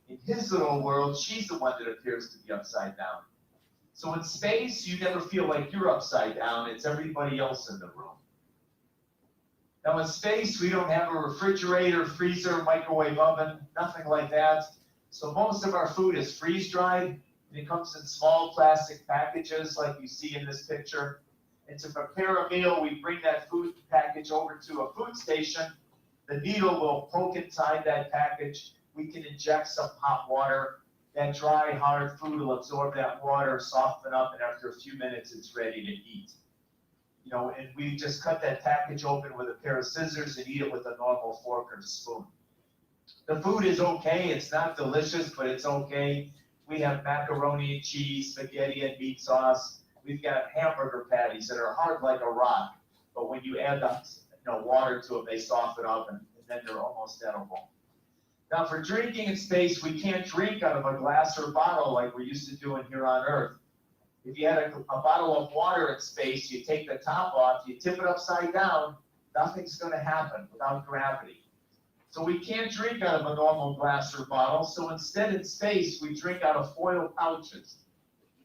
Speaker 5: In his little world, she's the one that appears to be upside down. So in space, you never feel like you're upside down. It's everybody else in the room. Now in space, we don't have a refrigerator, freezer, microwave oven, nothing like that. So most of our food is freeze-dried, and it comes in small plastic packages like you see in this picture. And to prepare a meal, we bring that food package over to a food station. The needle will poke inside that package. We can inject some hot water. That dry, hard food will absorb that water, soften up, and after a few minutes, it's ready to eat. You know, and we just cut that package open with a pair of scissors and eat it with a normal fork or spoon. The food is okay. It's not delicious, but it's okay. We have macaroni and cheese, spaghetti and meat sauce. We've got hamburger patties that are hard like a rock, but when you add the water to them, they soften up and then they're almost edible. Now for drinking in space, we can't drink out of a glass or bottle like we're used to doing here on Earth. If you had a bottle of water in space, you take the top off, you tip it upside down, nothing's going to happen without gravity. So we can't drink out of a normal glass or bottle, so instead in space, we drink out of foil pouches.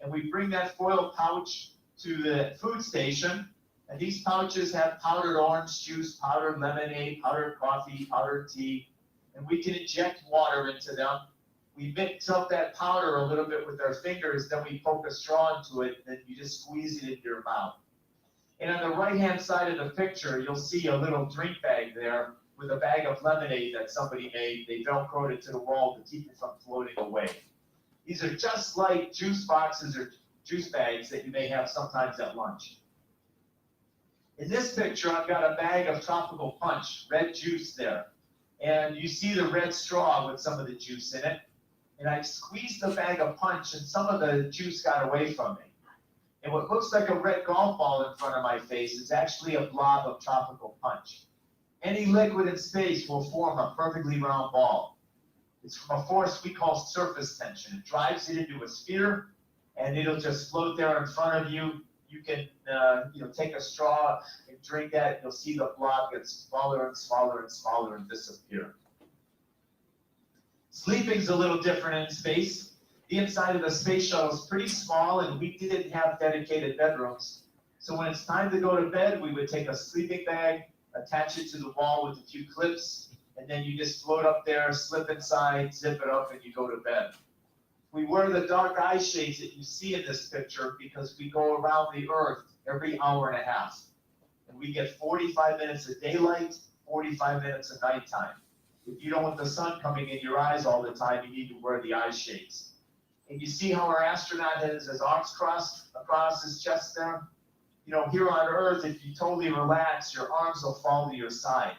Speaker 5: And we bring that foil pouch to the food station, and these pouches have powdered orange juice, powdered lemonade, powdered coffee, powdered tea, and we can inject water into them. We mix up that powder a little bit with our fingers, then we poke a straw into it, and then you just squeeze it into your mouth. And on the right-hand side of the picture, you'll see a little drink bag there with a bag of lemonade that somebody made. They velcroed it to the wall to keep it from floating away. These are just like juice boxes or juice bags that you may have sometimes at lunch. In this picture, I've got a bag of tropical punch, red juice there. And you see the red straw with some of the juice in it. And I squeezed the bag of punch and some of the juice got away from me. And what looks like a red golf ball in front of my face is actually a blob of tropical punch. Any liquid in space will form a perfectly round ball. It's from a force we call surface tension. It drives it into a sphere, and it'll just float there in front of you. You can take a straw and drink that, and you'll see the blob get smaller and smaller and smaller and disappear. Sleeping's a little different in space. The inside of the space shuttle is pretty small, and we didn't have dedicated bedrooms. So when it's time to go to bed, we would take a sleeping bag, attach it to the wall with a few clips, and then you just float up there, slip inside, zip it up, and you go to bed. We wear the dark eye shades that you see in this picture because we go around the Earth every hour and a half. And we get 45 minutes of daylight, 45 minutes of nighttime. If you don't want the sun coming in your eyes all the time, you need to wear the eye shades. And you see how our astronaut has his arms crossed across his chest there? Here on Earth, if you totally relax, your arms will fall to your side.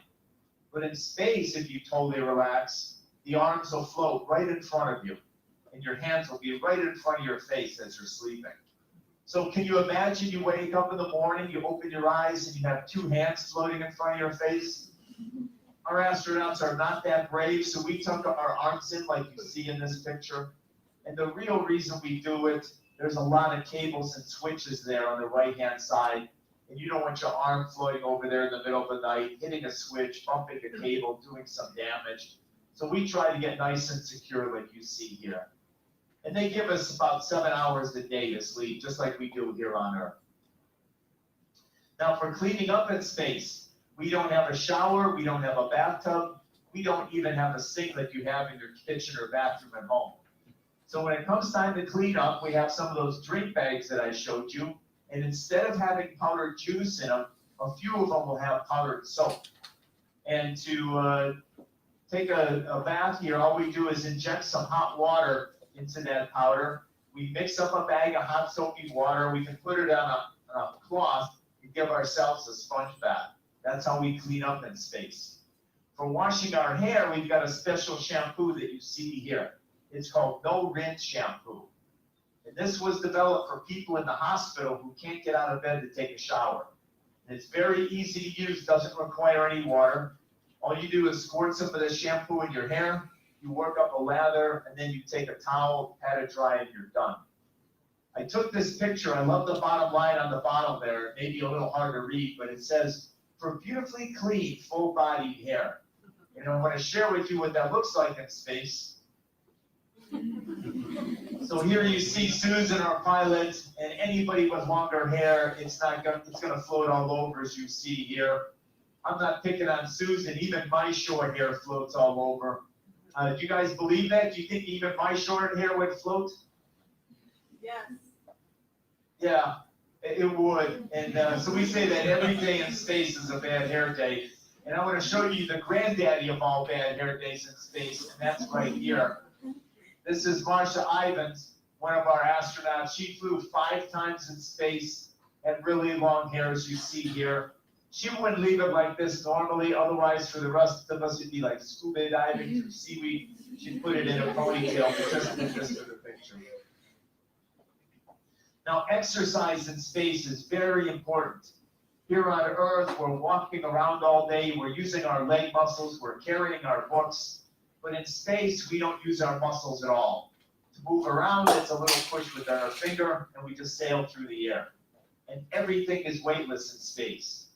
Speaker 5: But in space, if you totally relax, the arms will float right in front of you, and your hands will be right in front of your face as you're sleeping. So can you imagine you wake up in the morning, you open your eyes, and you have two hands floating in front of your face? Our astronauts are not that brave, so we tuck our arms in like you see in this picture. And the real reason we do it, there's a lot of cables and switches there on the right-hand side, and you don't want your arm floating over there in the middle of the night, hitting a switch, bumping a cable, doing some damage. So we try to get nice and secure like you see here. And they give us about 7 hours a day to sleep, just like we do here on Earth. Now for cleaning up in space, we don't have a shower, we don't have a bathtub, we don't even have a sink like you have in your kitchen or bathroom at home. So when it comes time to clean up, we have some of those drink bags that I showed you, and instead of having powdered juice in them, a few of them will have powdered soap. And to take a bath here, all we do is inject some hot water into that powder. We mix up a bag of hot soapy water, we can put it on a cloth and give ourselves a sponge bath. That's how we clean up in space. For washing our hair, we've got a special shampoo that you see here. It's called no rinse shampoo. And this was developed for people in the hospital who can't get out of bed to take a shower. And it's very easy to use, doesn't require any water. All you do is squirt some of this shampoo in your hair, you work up a lather, and then you take a towel, pat it dry, and you're done. I took this picture, I love the bottom line on the bottom there. It may be a little hard to read, but it says, for beautifully clean, full-bodied hair. And I want to share with you what that looks like in space. So here you see Susan, our pilot, and anybody with longer hair, it's gonna float all over, as you see here. I'm not picking on Susan, even my short hair floats all over. Do you guys believe that? Do you think even my short hair would float?
Speaker 3: Yes.
Speaker 5: Yeah, it would. And so we say that every day in space is a bad hair day. And I want to show you the granddaddy of all bad hair days in space, and that's right here. This is Marsha Ivins, one of our astronauts. She flew 5 times in space, had really long hair, as you see here. She wouldn't leave it like this normally, otherwise for the rest of us it'd be like scuba diving through seaweed. She'd put it in a ponytail, but just did this for the picture. Now, exercise in space is very important. Here on Earth, we're walking around all day, we're using our leg muscles, we're carrying our books, but in space, we don't use our muscles at all. To move around, it's a little push with our finger, and we just sail through the air. And everything is weightless in space.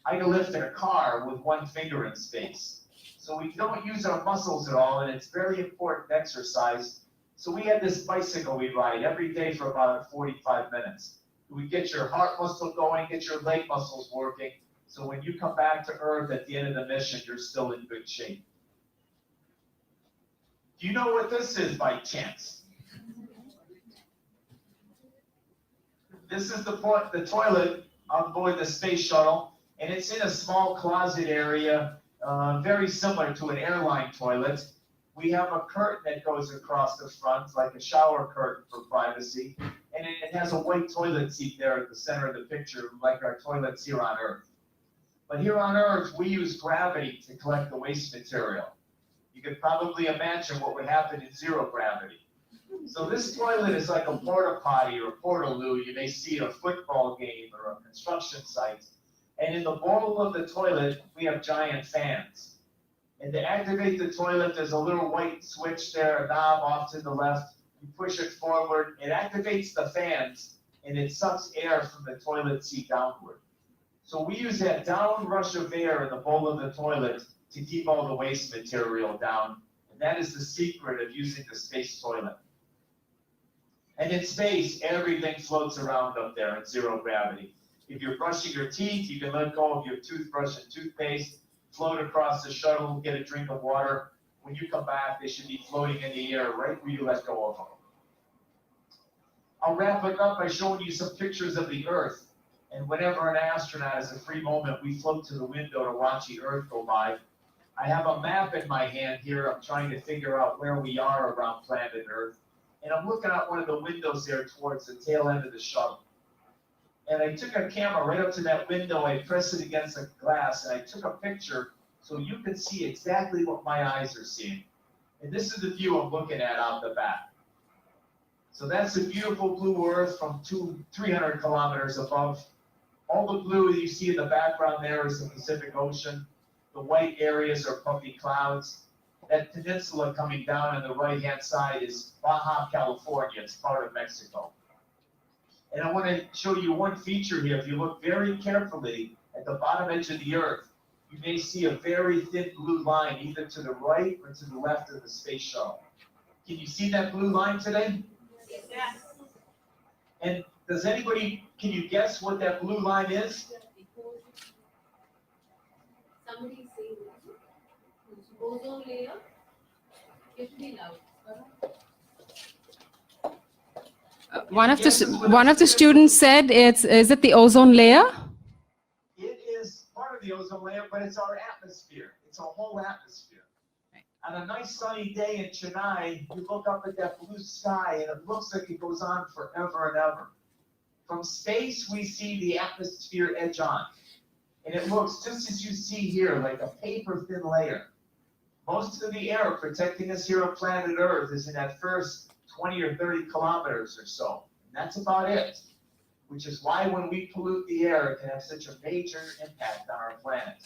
Speaker 5: I can lift a car with one finger in space. So we don't use our muscles at all, and it's very important exercise. So we had this bicycle we ride every day for about 45 minutes. We get your heart muscle going, get your leg muscles working, so when you come back to Earth at the end of the mission, you're still in good shape. Do you know what this is by chance? This is the toilet on board the space shuttle, and it's in a small closet area, very similar to an airline toilet. We have a curtain that goes across the front, like a shower curtain for privacy, and it has a white toilet seat there at the center of the picture, like our toilets here on Earth. But here on Earth, we use gravity to collect the waste material. You can probably imagine what would happen in zero gravity. So this toilet is like a porta potty or portaloo you may see at a football game or a construction site. And in the bowl of the toilet, we have giant fans. And to activate the toilet, there's a little white switch there, a knob off to the left. You push it forward, it activates the fans, and it sucks air from the toilet seat downward. So we use that down rush of air in the bowl of the toilet to keep all the waste material down. And that is the secret of using the space toilet. And in space, everything floats around up there in zero gravity. If you're brushing your teeth, you can let go of your toothbrush and toothpaste, float across the shuttle, get a drink of water. When you come back, they should be floating in the air right where you let go of them. I'll wrap it up by showing you some pictures of the Earth. And whenever an astronaut has a free moment, we float to the window to watch the Earth go by. I have a map in my hand here. I'm trying to figure out where we are around planet Earth. And I'm looking out one of the windows there towards the tail end of the shuttle. And I took a camera right up to that window, I pressed it against the glass, and I took a picture so you can see exactly what my eyes are seeing. And this is the view I'm looking at out the back. So that's the beautiful blue Earth from 300 kilometers above. All the blue you see in the background there is the Pacific Ocean. The white areas are puffy clouds. That peninsula coming down on the right-hand side is Baja California. It's part of Mexico. And I want to show you one feature here. If you look very carefully at the bottom edge of the Earth, you may see a very thin blue line either to the right or to the left of the space shuttle. Can you see that blue line today?
Speaker 3: Yes.
Speaker 5: And does anybody, can you guess what that blue line is?
Speaker 3: Somebody say ozone layer. It be loud.
Speaker 2: One of the students said, is it the ozone layer?
Speaker 5: It is part of the ozone layer, but it's our atmosphere. It's a whole atmosphere.
Speaker 2: Right.
Speaker 5: On a nice sunny day in Chennai, you look up at that blue sky, and it looks like it goes on forever and ever. From space, we see the atmosphere edge on. And it looks just as you see here, like a paper-thin layer. Most of the air protecting us here on planet Earth is in that first 20 or 30 kilometers or so. And that's about it, which is why when we pollute the air, it can have such a major impact on our planet.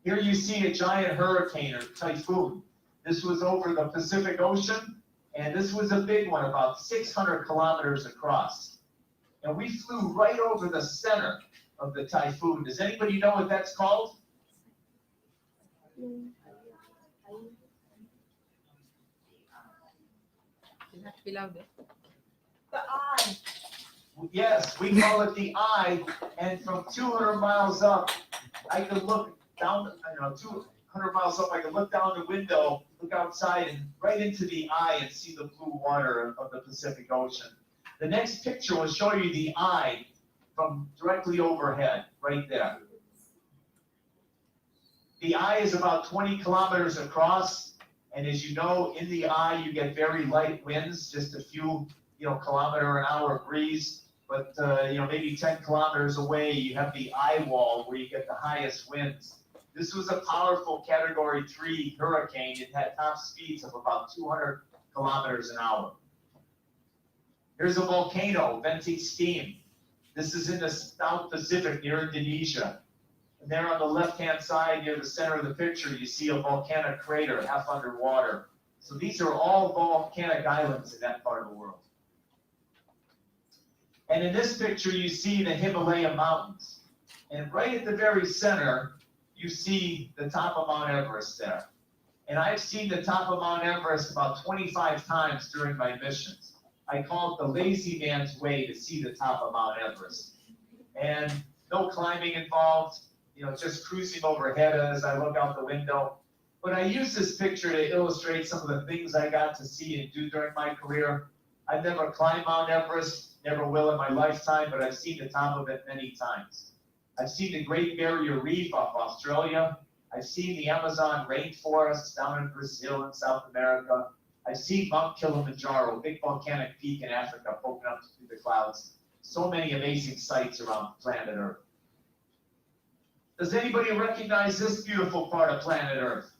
Speaker 5: Here you see a giant hurricane or typhoon. This was over the Pacific Ocean, and this was a big one, about 600 kilometers across. And we flew right over the center of the typhoon. Does anybody know what that's called?
Speaker 3: The eye.
Speaker 5: Yes, we call it the eye, and from 200 miles up, I could look down, 200 miles up, I could look down the window, look outside, and right into the eye and see the blue water of the Pacific Ocean. The next picture will show you the eye from directly overhead, right there. The eye is about 20 kilometers across, and as you know, in the eye you get very light winds, just a few kilometer an hour breeze. but maybe 10 kilometers away, you have the eye wall where you get the highest winds. This was a powerful Category 3 hurricane. It had top speeds of about 200 kilometers an hour. Here's a volcano venting steam. This is in the South Pacific near Indonesia. And there on the left-hand side, near the center of the picture, you see a volcanic crater half underwater. So these are all volcanic islands in that part of the world. And in this picture, you see the Himalaya mountains. And right at the very center, you see the top of Mount Everest there. And I've seen the top of Mount Everest about 25 times during my missions. I call it the lazy man's way to see the top of Mount Everest. And no climbing involved, just cruising overhead as I look out the window. But I use this picture to illustrate some of the things I got to see and do during my career. I've never climbed Mount Everest, never will in my lifetime, but I've seen the top of it many times. I've seen the Great Barrier Reef off Australia. I've seen the Amazon rainforests down in Brazil and South America. I've seen Mount Kilimanjaro, a big volcanic peak in Africa poking up through the clouds. So many amazing sights around planet Earth. Does anybody recognize this beautiful part of planet Earth?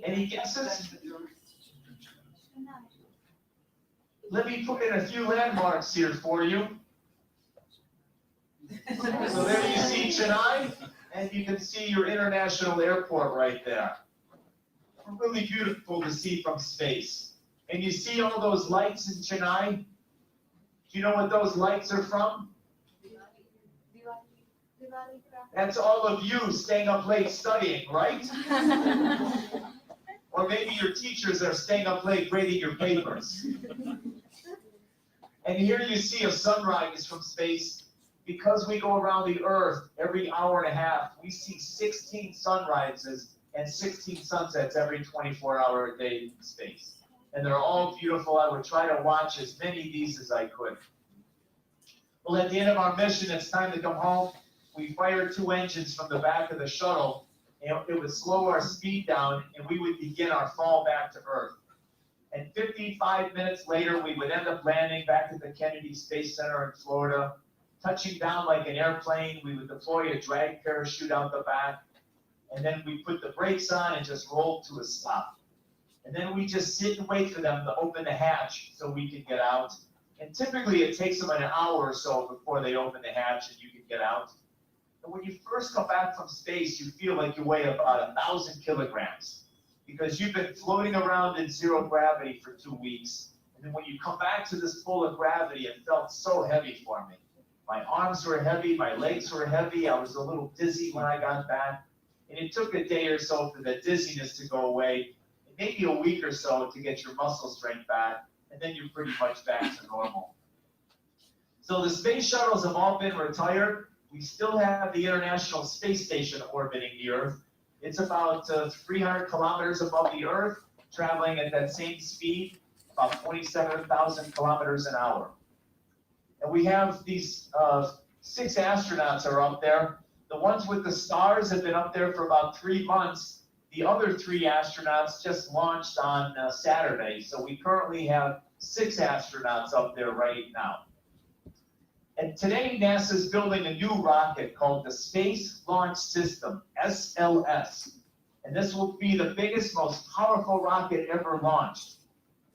Speaker 5: Any guesses? Let me put in a few landmarks here for you. So there you see Chennai, and you can see your international airport right there. Really beautiful to see from space. And you see all those lights in Chennai? Do you know what those lights are from? That's all of you staying up late studying, right? Or maybe your teachers are staying up late grading your papers. And here you see a sunrise from space. Because we go around the Earth every hour and a half, we see 16 sunrises and 16 sunsets every 24-hour a day in space. And they're all beautiful. I would try to watch as many of these as I could. Well, at the end of our mission, it's time to come home. We fired 2 engines from the back of the shuttle, and it would slow our speed down, and we would begin our fall back to Earth. And 55 minutes later, we would end up landing back at the Kennedy Space Center in Florida. Touching down like an airplane, we would deploy a drag parachute out the back, and then we put the brakes on and just roll to a stop. And then we just sit and wait for them to open the hatch so we can get out. And typically it takes them an hour or so before they open the hatch and you can get out. And when you first come back from space, you feel like you weigh about 1,000 kilograms because you've been floating around in zero gravity for 2 weeks. And then when you come back to this pull of gravity, it felt so heavy for me. My arms were heavy, my legs were heavy, I was a little dizzy when I got back. And it took a day or so for the dizziness to go away, and maybe a week or so to get your muscle strength back, and then you're pretty much back to normal. So the space shuttles have all been retired. We still have the International Space Station orbiting the Earth. It's about 300 kilometers above the Earth, traveling at that same speed, about 27,000 kilometers an hour. And we have these 6 astronauts are up there. The ones with the stars have been up there for about 3 months. The other 3 astronauts just launched on Saturday. So we currently have 6 astronauts up there right now. And today NASA's building a new rocket called the Space Launch System, SLS. And this will be the biggest, most powerful rocket ever launched.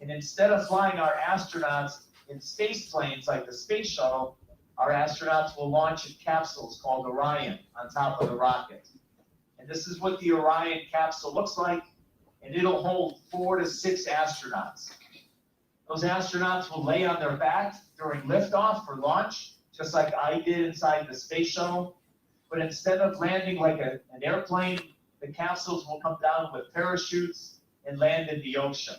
Speaker 5: And instead of flying our astronauts in space planes like the space shuttle, our astronauts will launch in capsules called Orion on top of the rocket. And this is what the Orion capsule looks like, and it'll hold 4 to 6 astronauts. Those astronauts will lay on their back during liftoff for launch, just like I did inside the space shuttle. But instead of landing like an airplane, the capsules will come down with parachutes and land in the ocean.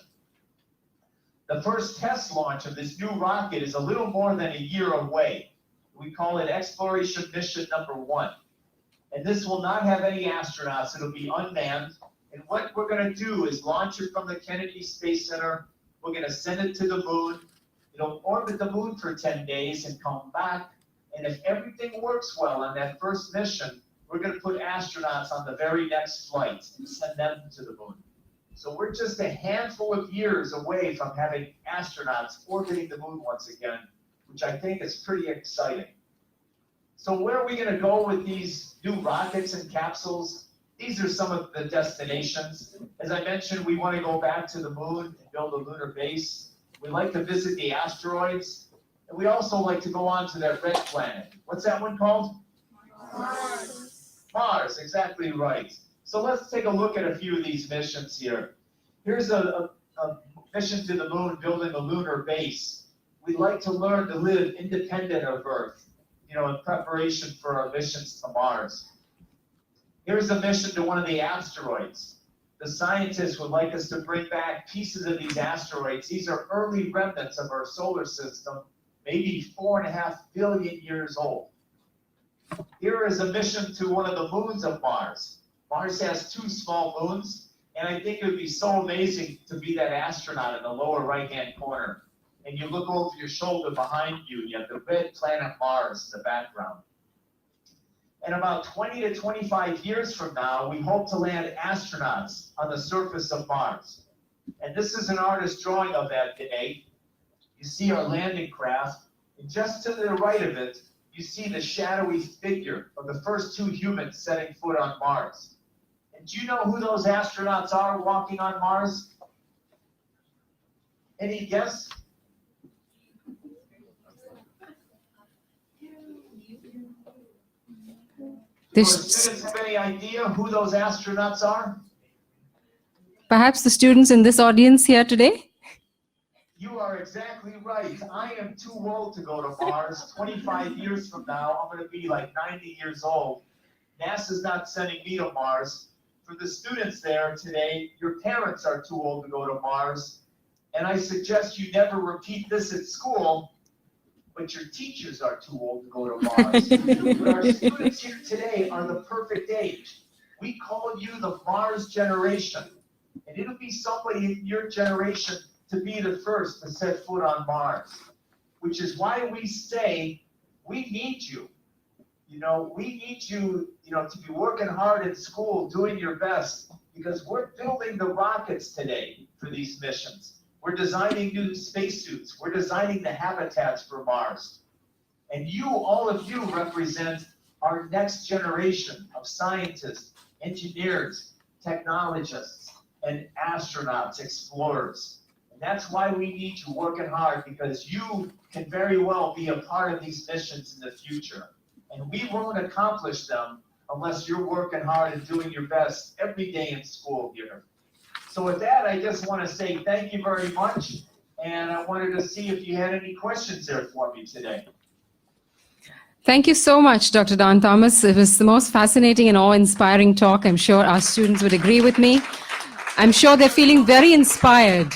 Speaker 5: The first test launch of this new rocket is a little more than a year away. We call it Exploration Mission Number 1. And this will not have any astronauts. It'll be unmanned. And what we're going to do is launch it from the Kennedy Space Center. We're going to send it to the moon. It'll orbit the moon for 10 days and come back. And if everything works well on that first mission, we're we're going to put astronauts on the very next flight and send them to the moon. So we're just a handful of years away from having astronauts orbiting the moon once again, which I think is pretty exciting. So where are we going to go with these new rockets and capsules? These are some of the destinations. As I mentioned, we want to go back to the moon and build a lunar base. We like to visit the asteroids. And we also like to go on to that red planet. What's that one called? Mars. Mars, exactly right. So let's take a look at a few of these missions here. Here's a mission to the moon, building a lunar base. We'd like to learn to live independent of Earth, in preparation for our missions to Mars. Here's a mission to one of the asteroids. The scientists would like us to bring back pieces of these asteroids. These are early remnants of our solar system, maybe 4.5 billion years old. Here is a mission to one of the moons of Mars. Mars has 2 small moons, and I think it would be so amazing to be that astronaut in the lower right-hand corner. And you look over your shoulder behind you, you have the red planet Mars in the background. And about 20 to 25 years from now, we hope to land astronauts on the surface of Mars. And this is an artist's drawing of that today. You see our landing craft, and just to the right of it, you see the shadowy figure of the first 2 humans setting foot on Mars. And do you know who those astronauts are walking on Mars? Any guess? Do the students have any idea who those astronauts are?
Speaker 2: Perhaps the students in this audience here today?
Speaker 5: You are exactly right. I am too old to go to Mars. 25 years from now, I'm going to be like 90 years old. NASA's not sending me to Mars. For the students there today, your parents are too old to go to Mars. And I suggest you never repeat this at school, but your teachers are too old to go to Mars. But our students here today are the perfect age. We call you the Mars generation. And it'll be somebody in your generation to be the first to set foot on Mars, which is why we say we need you. We need you, to be working hard in school, doing your best, because we're building the rockets today for these missions. We're designing new spacesuits. We're designing the habitats for Mars. And you, all of you, represent our next generation of scientists, engineers, technologists, and astronauts, explorers. And that's why we need you working hard, because you can very well be a part of these missions in the future. And we won't accomplish them unless you're working hard and doing your best every day in school here. So with that, I just want to say thank you very much. And I wanted to see if you had any questions there for me today.
Speaker 2: Thank you so much, Dr. Don Thomas. It was the most fascinating and awe-inspiring talk. I'm sure our students would agree with me. I'm sure they're feeling very inspired.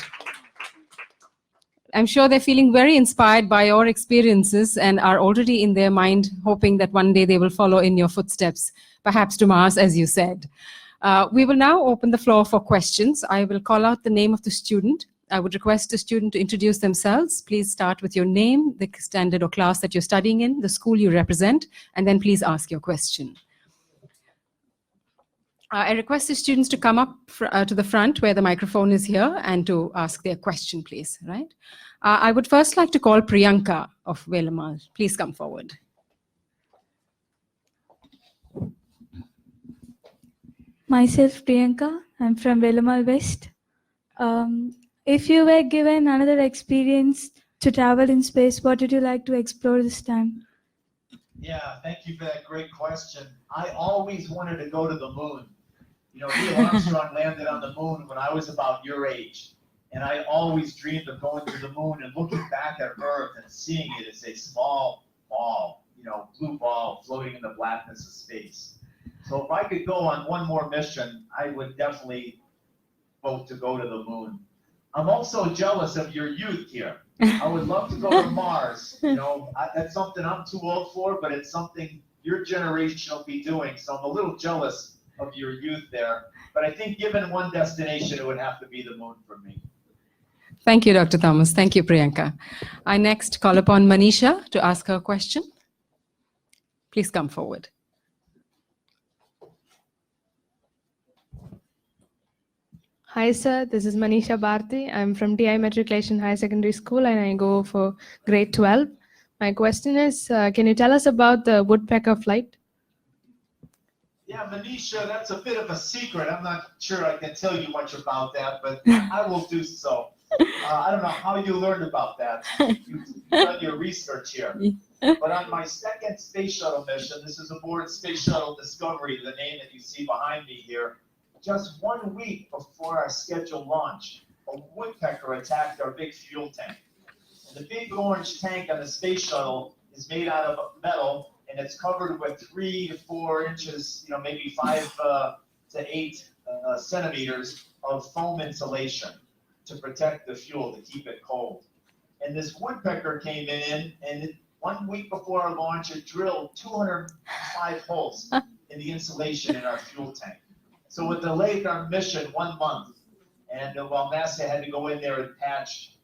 Speaker 2: I'm sure they're feeling very inspired by your experiences and are already in their mind hoping that one day they will follow in your footsteps, perhaps to Mars, as you said. We will now open the floor for questions. I will call out the name of the student. I would request the student to introduce themselves. Please start with your name, the standard or class that you're studying in, the school you represent, and then please ask your question. I request the students to come up to the front where the microphone is here and to ask their question, please. Right? I would first like to call Priyanka of Velamal. Please come forward.
Speaker 7: Myself, Priyanka. I'm from Velamal West. If you were given another experience to travel in space, what would you like to explore this time?
Speaker 5: Yeah, thank you for that great question. I always wanted to go to the moon. Neil Armstrong landed on the moon when I was about your age. And I always dreamed of going to the moon and looking back at Earth and seeing it as a small ball, blue ball floating in the blackness of space. So if I could go on one more mission, I would definitely vote to go to the moon. I'm also jealous of your youth here. I would love to go to Mars. That's something I'm too old for, but it's something your generation will be doing. So I'm a little jealous of your youth there. But I think given one destination, it would have to be the moon for me.
Speaker 2: Thank you, Dr. Thomas. Thank you, Priyanka. I next call upon Manisha to ask her question. Please come forward.
Speaker 8: Hi sir, this is Manisha Bharti. I'm from TI Matriculation High Secondary School and I go for grade 12. My question is, can you tell us about the woodpecker flight?
Speaker 5: Yeah, Manisha, that's a bit of a secret. I'm not sure I can tell you much about that, but I will do so. I don't know how you learned about that. You've done your research here. But on my second space shuttle mission, this is aboard Space Shuttle Discovery, the name that you see behind me here, just 1 week before our scheduled launch, a woodpecker attacked our big fuel tank. And the big orange tank on the space shuttle is made out of metal, and it's covered with 3 to 4 inches, maybe 5 to 8 centimeters of foam insulation to protect the fuel, to keep it cold. And this woodpecker came in, and 1 week before our launch, it drilled 205 holes in the insulation in our fuel tank. So it delayed our mission 1 month. And while NASA had to go in there and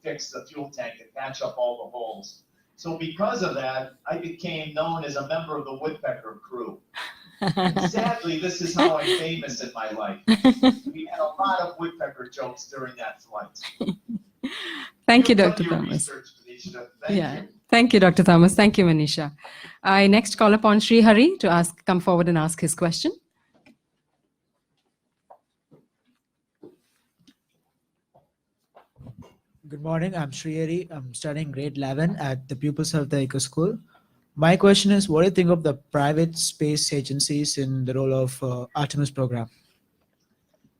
Speaker 5: fix the fuel tank and patch up all the holes. So because of that, I became known as a member of the woodpecker crew. And sadly, this is how I'm famous in my life. We had a lot of woodpecker jokes during that flight.
Speaker 2: Thank you,
Speaker 5: You've done
Speaker 2: Dr.
Speaker 5: your
Speaker 2: Thomas.
Speaker 5: research, Manisha. Thank you.
Speaker 2: Thank you, Dr. Thomas. Thank you, Manisha. I next call upon Sri Hari to come forward and ask his question.
Speaker 9: Good morning, I'm Shriyari. I'm studying grade 11 at the Pupils Health Eco School. My question is, what do you think of the private space agencies in the role of Artemis program?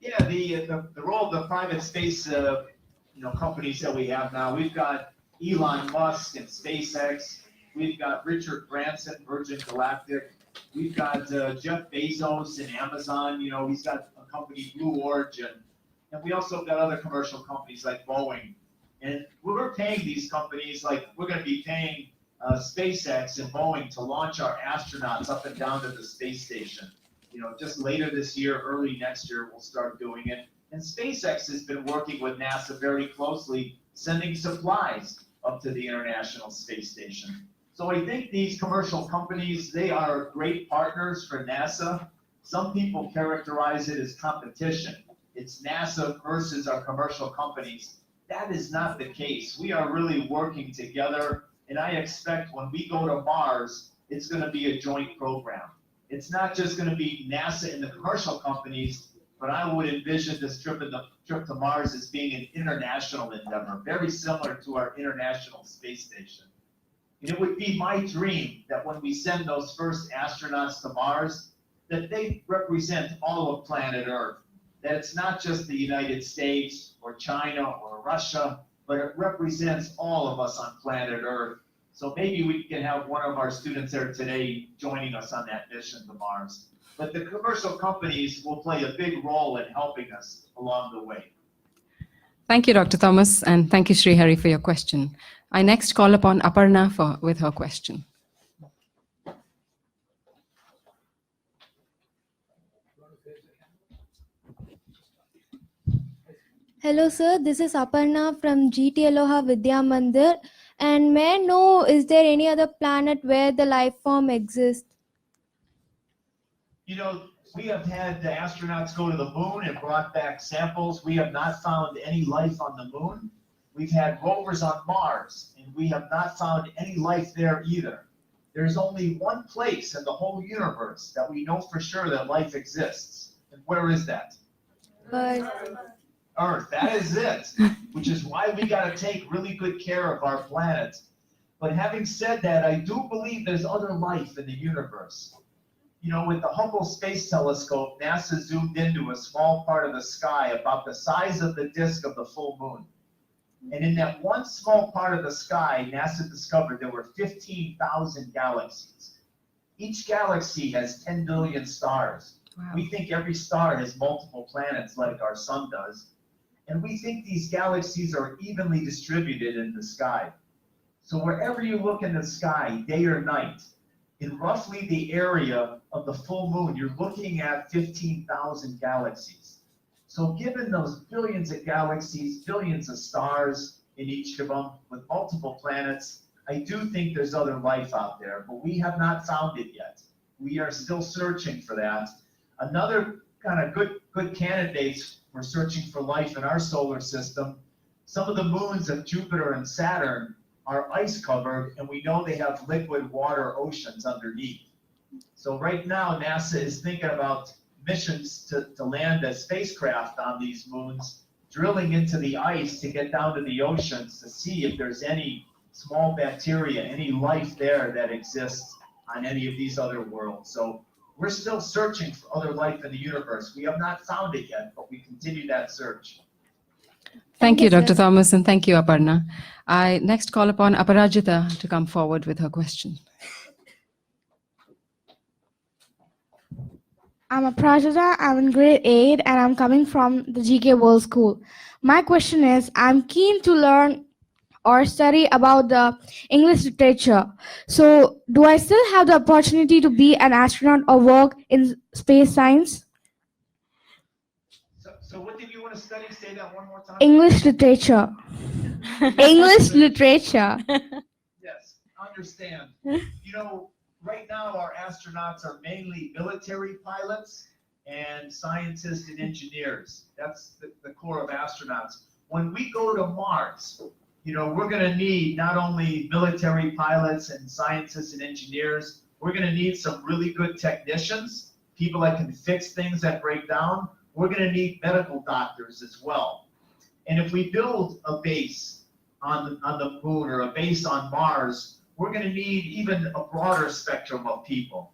Speaker 5: Yeah, the role of the private space companies that we have now, we've got Elon Musk and SpaceX, we've got Richard Branson, Virgin Galactic, we've got Jeff Bezos and Amazon, he's got a company, Blue Origin, and we also got other commercial companies like Boeing. And we're paying these companies, like we're going to be paying SpaceX and Boeing to launch our astronauts up and down to the space station. Just later this year, early next year, we'll start doing it. And SpaceX has been working with NASA very closely, sending supplies up to the International Space Station. So I think these commercial companies, they are great partners for NASA. Some people characterize it as competition. It's NASA versus our commercial companies. That is not the case. We are really working together, and I expect when we go to Mars, it's going to be a joint program. It's not just going to be NASA and the commercial companies, but I would envision this trip to Mars as being an international endeavor, very similar to our International Space Station. And it would be my dream that when we send those first astronauts to Mars, that they represent all of planet Earth. That it's not just the United States or China or Russia, but it represents all of us on planet Earth. So maybe we can have one of our students there today joining us on that mission to Mars. But the commercial companies will play a big role in helping us along the way.
Speaker 2: Thank you, Dr. Thomas, and thank you, Sri Hari, for your question. I next call upon Aparna with her question.
Speaker 10: Hello sir, this is Aparna from GT Aloha Vidya Mandir. And may I know, is there any other planet where the life form exists?
Speaker 5: We have had the astronauts go to the moon and brought back samples. We have not found any life on the moon. We've had rovers on Mars, and we have not found any life there either. There's only one place in the whole universe that we know for sure that life exists. And where is that? Earth, that is it, which is why we got to take really good care of our planet. But having said that, I do believe there's other life in the universe. With the Hubble Space Telescope, NASA zoomed into a small part of the sky about the size of the disk of the full moon. And in that one small part of the sky, NASA discovered there were 15,000 galaxies. Each galaxy has 10 billion stars. Wow. We think every star has multiple planets like our sun does. And we think these galaxies are evenly distributed in the sky. So wherever you look in the sky, day or night, in roughly the area of the full moon, you're looking at 15,000 galaxies. So given those billions of galaxies, billions of stars in each of them with multiple planets, I do think there's other life out there, but we have not found it yet. We are still searching for that. Another kind of good candidates for searching for life in our solar system. Some of the moons of Jupiter and Saturn are ice covered, and we know they have liquid water oceans underneath. So right now, NASA is thinking about missions to land a spacecraft on these moons, drilling into the ice to get down to the oceans to see if there's any small bacteria, any life there that exists on any of these other worlds. So we're still searching for other life in the universe. We have not found it yet, but we continue that search.
Speaker 2: Thank you,
Speaker 10: sir.
Speaker 2: Dr. Thomas, and thank you, Aparna. I next call upon Aparajita to come forward with her question.
Speaker 11: I'm Aprajita, I'm in grade 8 and I'm coming from the GK World School. My question is, I'm keen to learn or study about the English literature. So do I still have the opportunity to be an astronaut or work in space science?
Speaker 5: So what did you want to study? Say that one more time.
Speaker 11: English literature. English literature.
Speaker 5: Yes, understand. You know, right now our astronauts are mainly military pilots and scientists and engineers. That's the core of astronauts. When we go to Mars, you know, we're going to need not only military pilots and scientists and engineers, we're going to need some really good technicians, people that can fix things that break down. We're going to need medical doctors as well. And if we build a base on the moon or a base on Mars, we're going to need even a broader spectrum of people.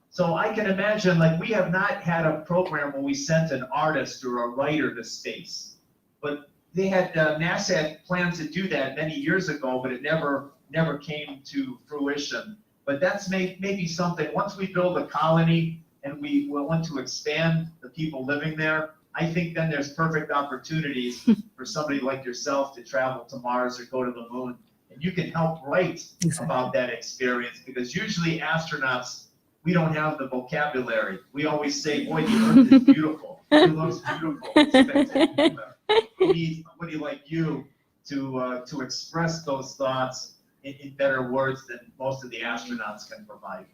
Speaker 5: So I can imagine, like, we have not had a program where we sent an artist or a writer to space, but they had NASA had plans to do that many years ago, but it never came to fruition. But that's maybe something. Once we build a colony and we want to expand the people living there, I think then there's perfect opportunities for somebody like yourself to travel to Mars or go to the moon. And you can help write about that experience, because usually astronauts, we don't have the vocabulary. We always say, boy, the Earth is beautiful. It looks beautiful. It's spectacular. We need somebody like you to express those thoughts in better words than most of the astronauts can provide.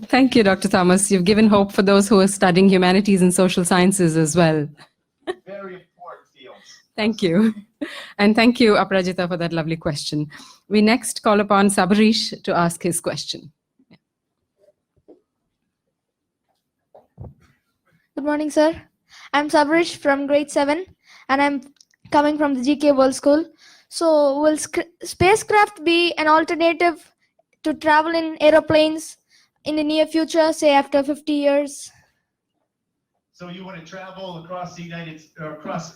Speaker 2: Thank you, Dr. Thomas. You've given hope for those who are studying humanities and social sciences as well.
Speaker 5: Very important fields.
Speaker 2: Thank you. And thank you, Aparajita, for that lovely question. We next call upon Sabarish to ask his question.
Speaker 10: Good morning, sir. I'm Savrish from grade 7 and I'm coming from the GK World School. So will spacecraft be an alternative to travel in aeroplanes in the near future, say after 50 years?
Speaker 5: So you want to travel across the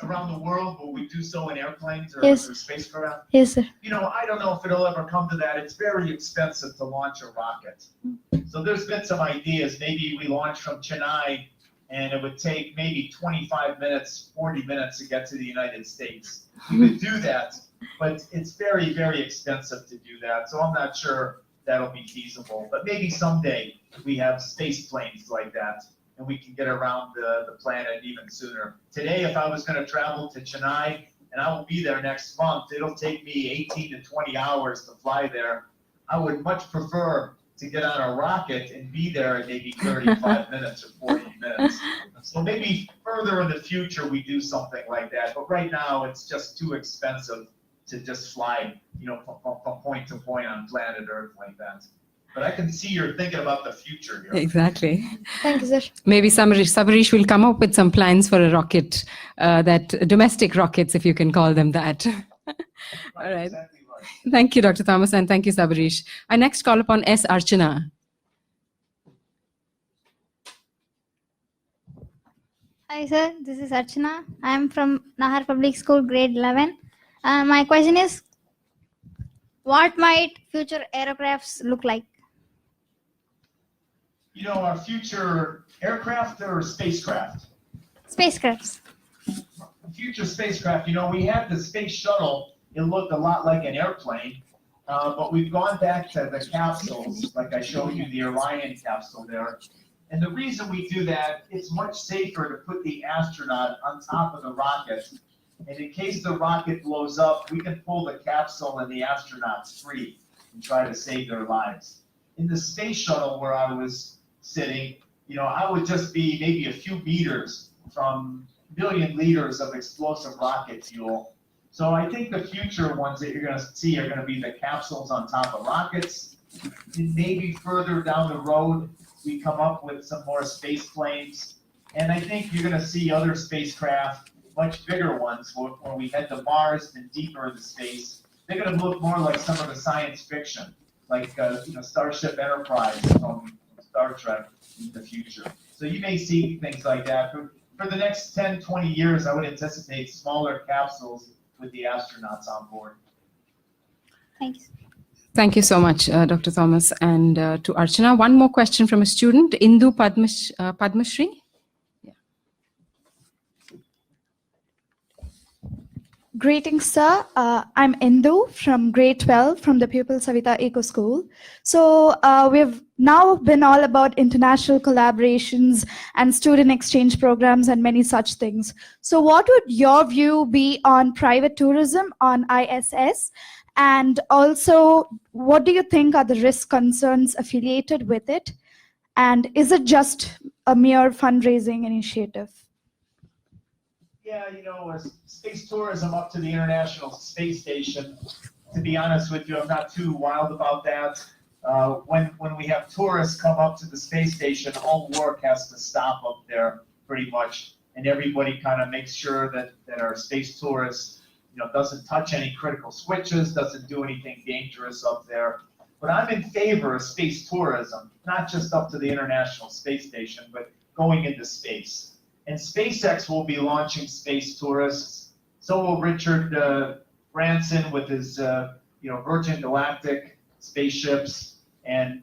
Speaker 5: around the world, but we do so in airplanes or,
Speaker 10: Yes.
Speaker 5: or spacecraft?
Speaker 10: Yes, sir.
Speaker 5: You know, I don't know if it'll ever come to that. It's very expensive to launch a rocket. So there's been some ideas. Maybe we launch from Chennai and it would take maybe 25 minutes, 40 minutes to get to the United States. We could do that, but it's very, very expensive to do that. So I'm not sure that'll be feasible. But maybe someday we have space planes like that, and we can get around the planet even sooner. Today, if I was going to travel to Chennai, and I will be there next month, it'll take me 18 to 20 hours to fly there. I would much prefer to get on a rocket and be there in maybe 35 minutes or 40 minutes. So maybe further in the future we do something like that. But right now it's just too expensive to just fly, you know, from point to point on planet Earth like that. But I can see you're thinking about the future here.
Speaker 2: Exactly.
Speaker 10: Thank you, sir.
Speaker 2: Maybe Sabarish will come up with some plans for a rocket, domestic rockets, if you can call them that. All right.
Speaker 5: Exactly right.
Speaker 2: Thank you, Dr. Thomas, and thank you, Sabarish. I next call upon S. Archana.
Speaker 12: Hi sir, this is Archana. I am from Nahar Public School, grade 11. My question is, what might future aircrafts look like?
Speaker 5: You know, our future aircraft or spacecraft?
Speaker 12: Spacecrafts.
Speaker 5: Future spacecraft, you know, we had the space shuttle. It looked a lot like an airplane, but we've gone back to the capsules, like I showed you the Orion capsule there. And the reason we do that, it's much safer to put the astronaut on top of the rocket. And in case the rocket blows up, we can pull the capsule and the astronauts free and try to save their lives. In the space shuttle where I was sitting, I would just be maybe a few meters from million liters of explosive rocket fuel. So I think the future ones that you're going to see are going to be the capsules on top of rockets. And maybe further down the road, we come up with some more space planes. And I think you're going to see other spacecraft, much bigger ones, when we head to Mars and deeper into space. They're going to look more like some of the science fiction, like Starship Enterprise from Star Trek in the future. So you may see things like that. For the next 10, 20 years, I would anticipate smaller capsules with the astronauts on board.
Speaker 12: Thanks.
Speaker 2: Thank you so much, Dr. Thomas. And to Archana, one more question from a student, Indu Padmashri.
Speaker 13: Greetings, sir. I'm Indu from grade 12 from the Pupil Savita Eco School. So we've now been all about international collaborations and student exchange programs and many such things. So what would your view be on private tourism on ISS? And also, what do you think are the risk concerns affiliated with it? And is it just a mere fundraising initiative?
Speaker 5: Yeah, space tourism up to the International Space Station, to be honest with you, I'm not too wild about that. When we have tourists come up to the space station, all work has to stop up there pretty much. And everybody kind of makes sure that our space tourists, doesn't touch any critical switches, doesn't do anything dangerous up there. But I'm in favor of space tourism, not just up to the International Space Station, but going into space. And SpaceX will be launching space tourists. So will Richard Branson with his, Virgin Galactic spaceships, and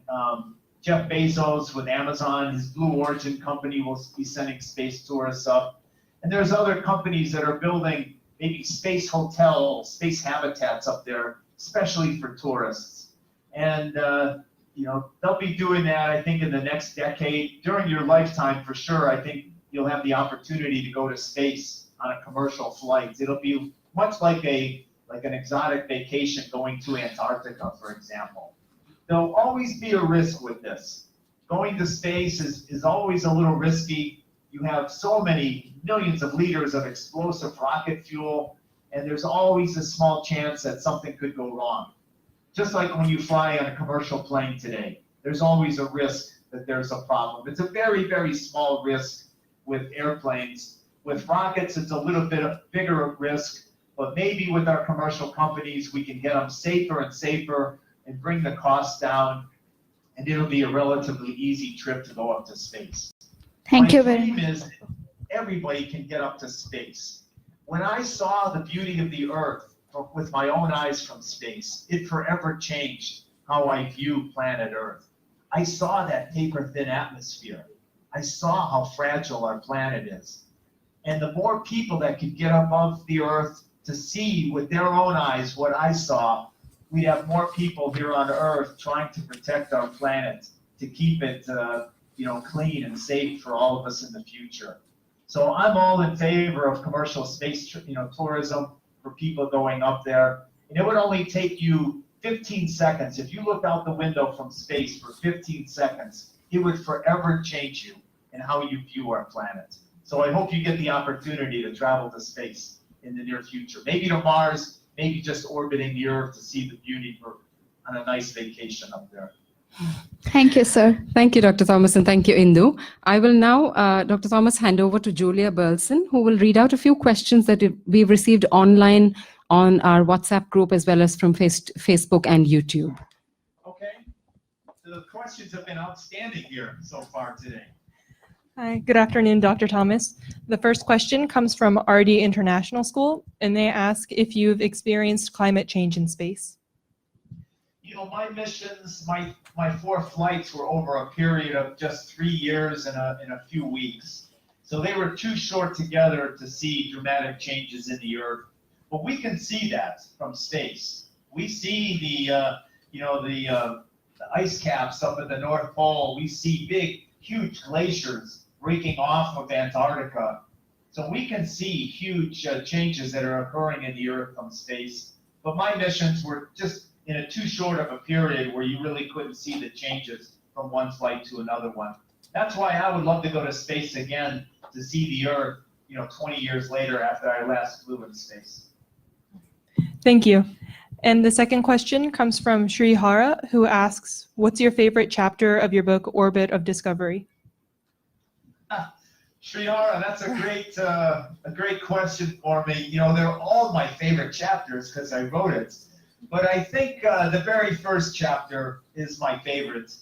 Speaker 5: Jeff Bezos with Amazon, his Blue Origin company will be sending space tourists up. And there's other companies that are building maybe space hotels, space habitats up there, especially for tourists. And they'll be doing that, I think, in the next decade. During your lifetime, for sure, I think you'll have the opportunity to go to space on a commercial flight. It'll be much like an exotic vacation going to Antarctica, for example. There'll always be a risk with this. Going to space is always a little risky. You have so many millions of liters of explosive rocket fuel, and there's always a small chance that something could go wrong. Just like when you fly on a commercial plane today, there's always a risk that there's a problem. It's a very, very small risk with airplanes. With rockets, it's a little bit bigger risk, but maybe with our commercial companies, we can get them safer and safer and bring the costs down, and it'll be a relatively easy trip to go up to space.
Speaker 13: Thank you very
Speaker 5: My dream
Speaker 13: much.
Speaker 5: is everybody can get up to space. When I saw the beauty of the Earth with my own eyes from space, it forever changed how I view planet Earth. I saw that paper-thin atmosphere. I saw how fragile our planet is. And the more people that could get above the Earth to see with their own eyes what I saw, we'd have more people here on Earth trying to protect our planet, to keep it clean and safe for all of us in the future. So I'm all in favor of commercial space tourism for people going up there. And it would only take you 15 seconds. If you look out the window from space for 15 seconds, it would forever change you in how you view our planet. So I hope you get the opportunity to travel to space in the near future. Maybe to Mars, maybe just orbiting the Earth to see the beauty on a nice vacation up there.
Speaker 13: Thank you, sir.
Speaker 2: Thank you, Dr. Thomas, and thank you, Indu. I will now, Dr. Thomas, hand over to Julia Burleson, who will read out a few questions that we've received online on our WhatsApp group, as well as from Facebook and YouTube.
Speaker 5: Okay. So the questions have been outstanding here so far today.
Speaker 14: Hi, good afternoon, Dr. Thomas. The first question comes from RD International School, and they ask if you've experienced climate change in space.
Speaker 5: My missions, my 4 flights were over a period of just 3 years and a few weeks. So they were too short together to see dramatic changes in the Earth. But we can see that from space. We see the ice caps up at the North Pole. We see big, huge glaciers breaking off of Antarctica. So we can see huge changes that are occurring in the Earth from space. But my missions were just in too short of a period where you really couldn't see the changes from one flight to another one. That's why I would love to go to space again to see the Earth, 20 years later after I last flew in space.
Speaker 14: Thank you. And the second question comes from Sri Hara, who asks, what's your favorite chapter of your book, Orbit of Discovery?
Speaker 5: Srihara, that's a great question for me. They're all my favorite chapters because I wrote it. But I think the very first chapter is my favorite.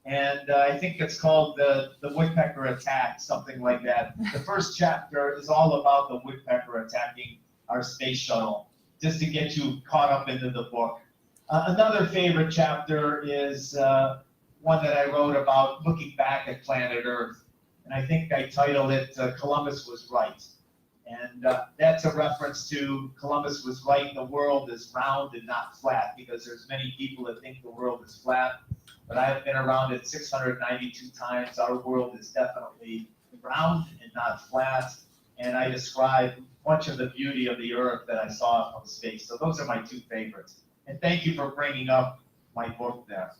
Speaker 5: And I think it's called the Woodpecker Attack, something like that. The first chapter is all about the woodpecker attacking our space shuttle, just to get you caught up into the book. Another favorite chapter is one that I wrote about looking back at planet Earth. And I think I titled it Columbus Was Right. And that's a reference to Columbus was right, the world is round and not flat, because there's many people that think the world is flat. But I have been around it 692 times. Our world is definitely round and not flat. And I describe much of the beauty of the Earth that I saw from space. So those are my two favorites. And thank you for bringing up my book there.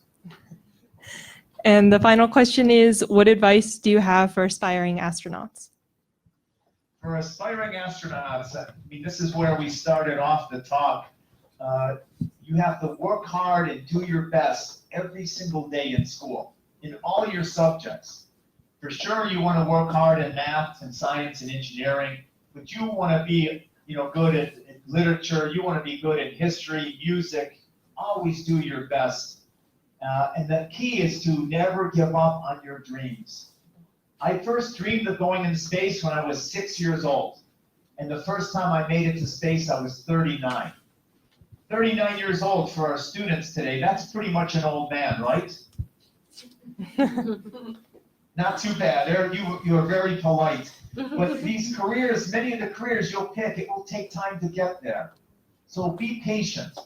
Speaker 14: And the final question is, what advice do you have for aspiring astronauts?
Speaker 5: For aspiring astronauts, this is where we started off the talk. You have to work hard and do your best every single day in school, in all your subjects. For sure, you want to work hard in math and science and engineering, but you want to be, good at literature. You want to be good in history, music. Always do your best. And the key is to never give up on your dreams. I first dreamed of going into space when I was 6 years old. And the first time I made it to space, I was 39. 39 years old for our students today. That's pretty much an old man, right? Not too bad. You are very polite. But these careers, many of the careers you'll pick, it will take time to get there. So be patient.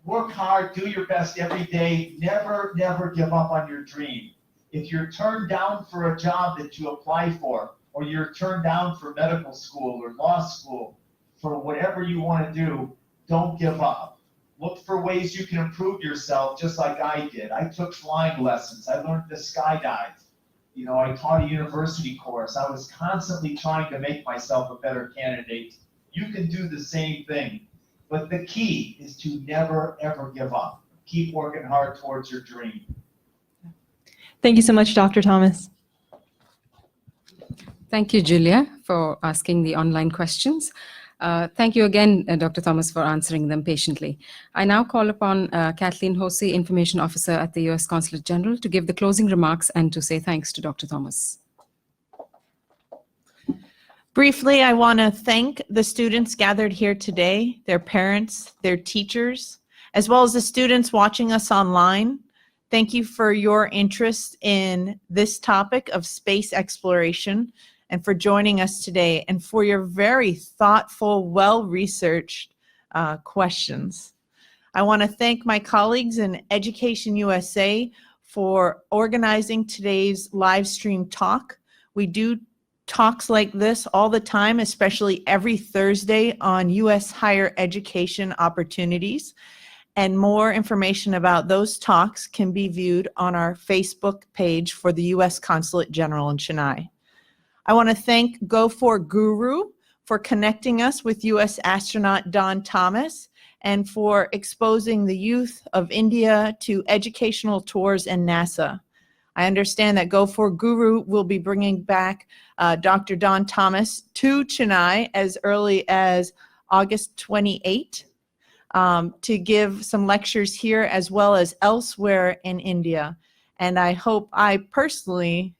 Speaker 5: Work hard, do your best every day. Never, never give up on your dream. If you're turned down for a job that you apply for, or you're turned down for medical school or law school, for whatever you want to do, don't give up. Look for ways you can improve yourself, just like I did. I took flying lessons. I learned to skydive. I taught a university course. I was constantly trying to make myself a better candidate. You can do the same thing. But the key is to never, ever give up. Keep working hard towards your dream.
Speaker 14: Thank you so much, Dr. Thomas.
Speaker 2: Thank you, Julia, for asking the online questions. Thank you again, Dr. Thomas, for answering them patiently. I now call upon Kathleen Hosey, Information Officer at the U.S. Consulate General, to give the closing remarks and to say thanks to Dr. Thomas.
Speaker 1: Briefly, I want to thank the students gathered here today, their parents, their teachers, as well as the students watching us online. Thank you for your interest in this topic of space exploration and for joining us today and for your very thoughtful, well-researched questions. I want to thank my colleagues in Education USA for organizing today's live stream talk. We do talks like this all the time, especially every Thursday on U.S. higher education opportunities. And more information about those talks can be viewed on our Facebook page for the U.S. Consulate General in Chennai. I want to thank Go4Guru for connecting us with U.S. astronaut Don Thomas and for exposing the youth of India to educational tours and NASA. I understand that Go4Guru will be bringing back Dr. Don Thomas to Chennai as early as August 28 to give some lectures here as well as elsewhere in India. And I hope I personally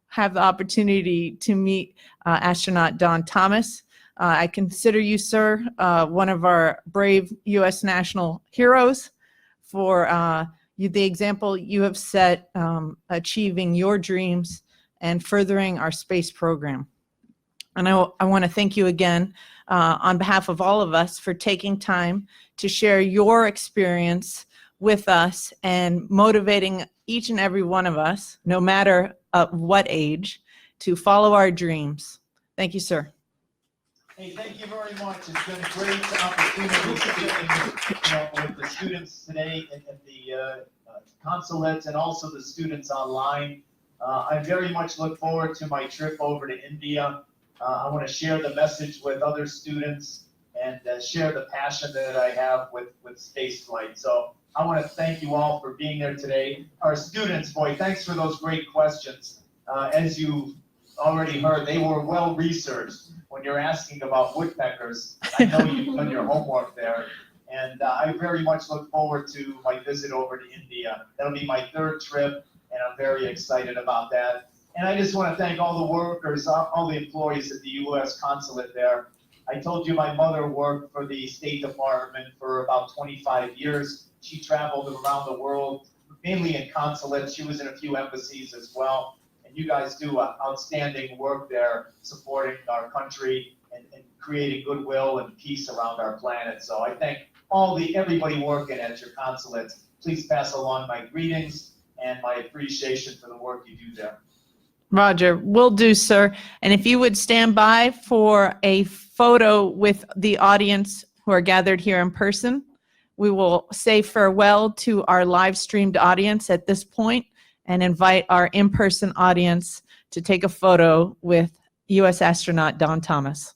Speaker 1: have the opportunity to meet astronaut Don Thomas. I consider you, sir, one of our brave U.S. national heroes for the example you have set achieving your dreams and furthering our space program. And I want to thank you again on behalf of all of us for taking time to share your experience with us and motivating each and every one of us, no matter what age, to follow our dreams. Thank you, sir.
Speaker 5: Hey, thank you very much. It's been a great opportunity to with the students today at the Consulate and also the students online. I very much look forward to my trip over to India. I want to share the message with other students and share the passion that I have with space flight. So I want to thank you all for being there today. Our students, boy, thanks for those great questions. As you already heard, they were well researched. When you're asking about woodpeckers, I know you've done your homework there. And I very much look forward to my visit over to India. That'll be my third trip, and I'm very excited about that. And I just want to thank all the workers, all the employees at the U.S. Consulate there. I told you my mother worked for the State Department for about 25 years. She traveled around the world, mainly in consulates. She was in a few embassies as well. And you guys do outstanding work there, supporting our country and creating goodwill and peace around our planet. So I thank everybody working at your consulates. Please pass along my greetings and my appreciation for the work you do there.
Speaker 1: Roger, will do, sir. And if you would stand by for a photo with the audience who are gathered here in person, we will say farewell to our live streamed audience at this point and invite our in-person audience to take a photo with U.S. astronaut Don Thomas.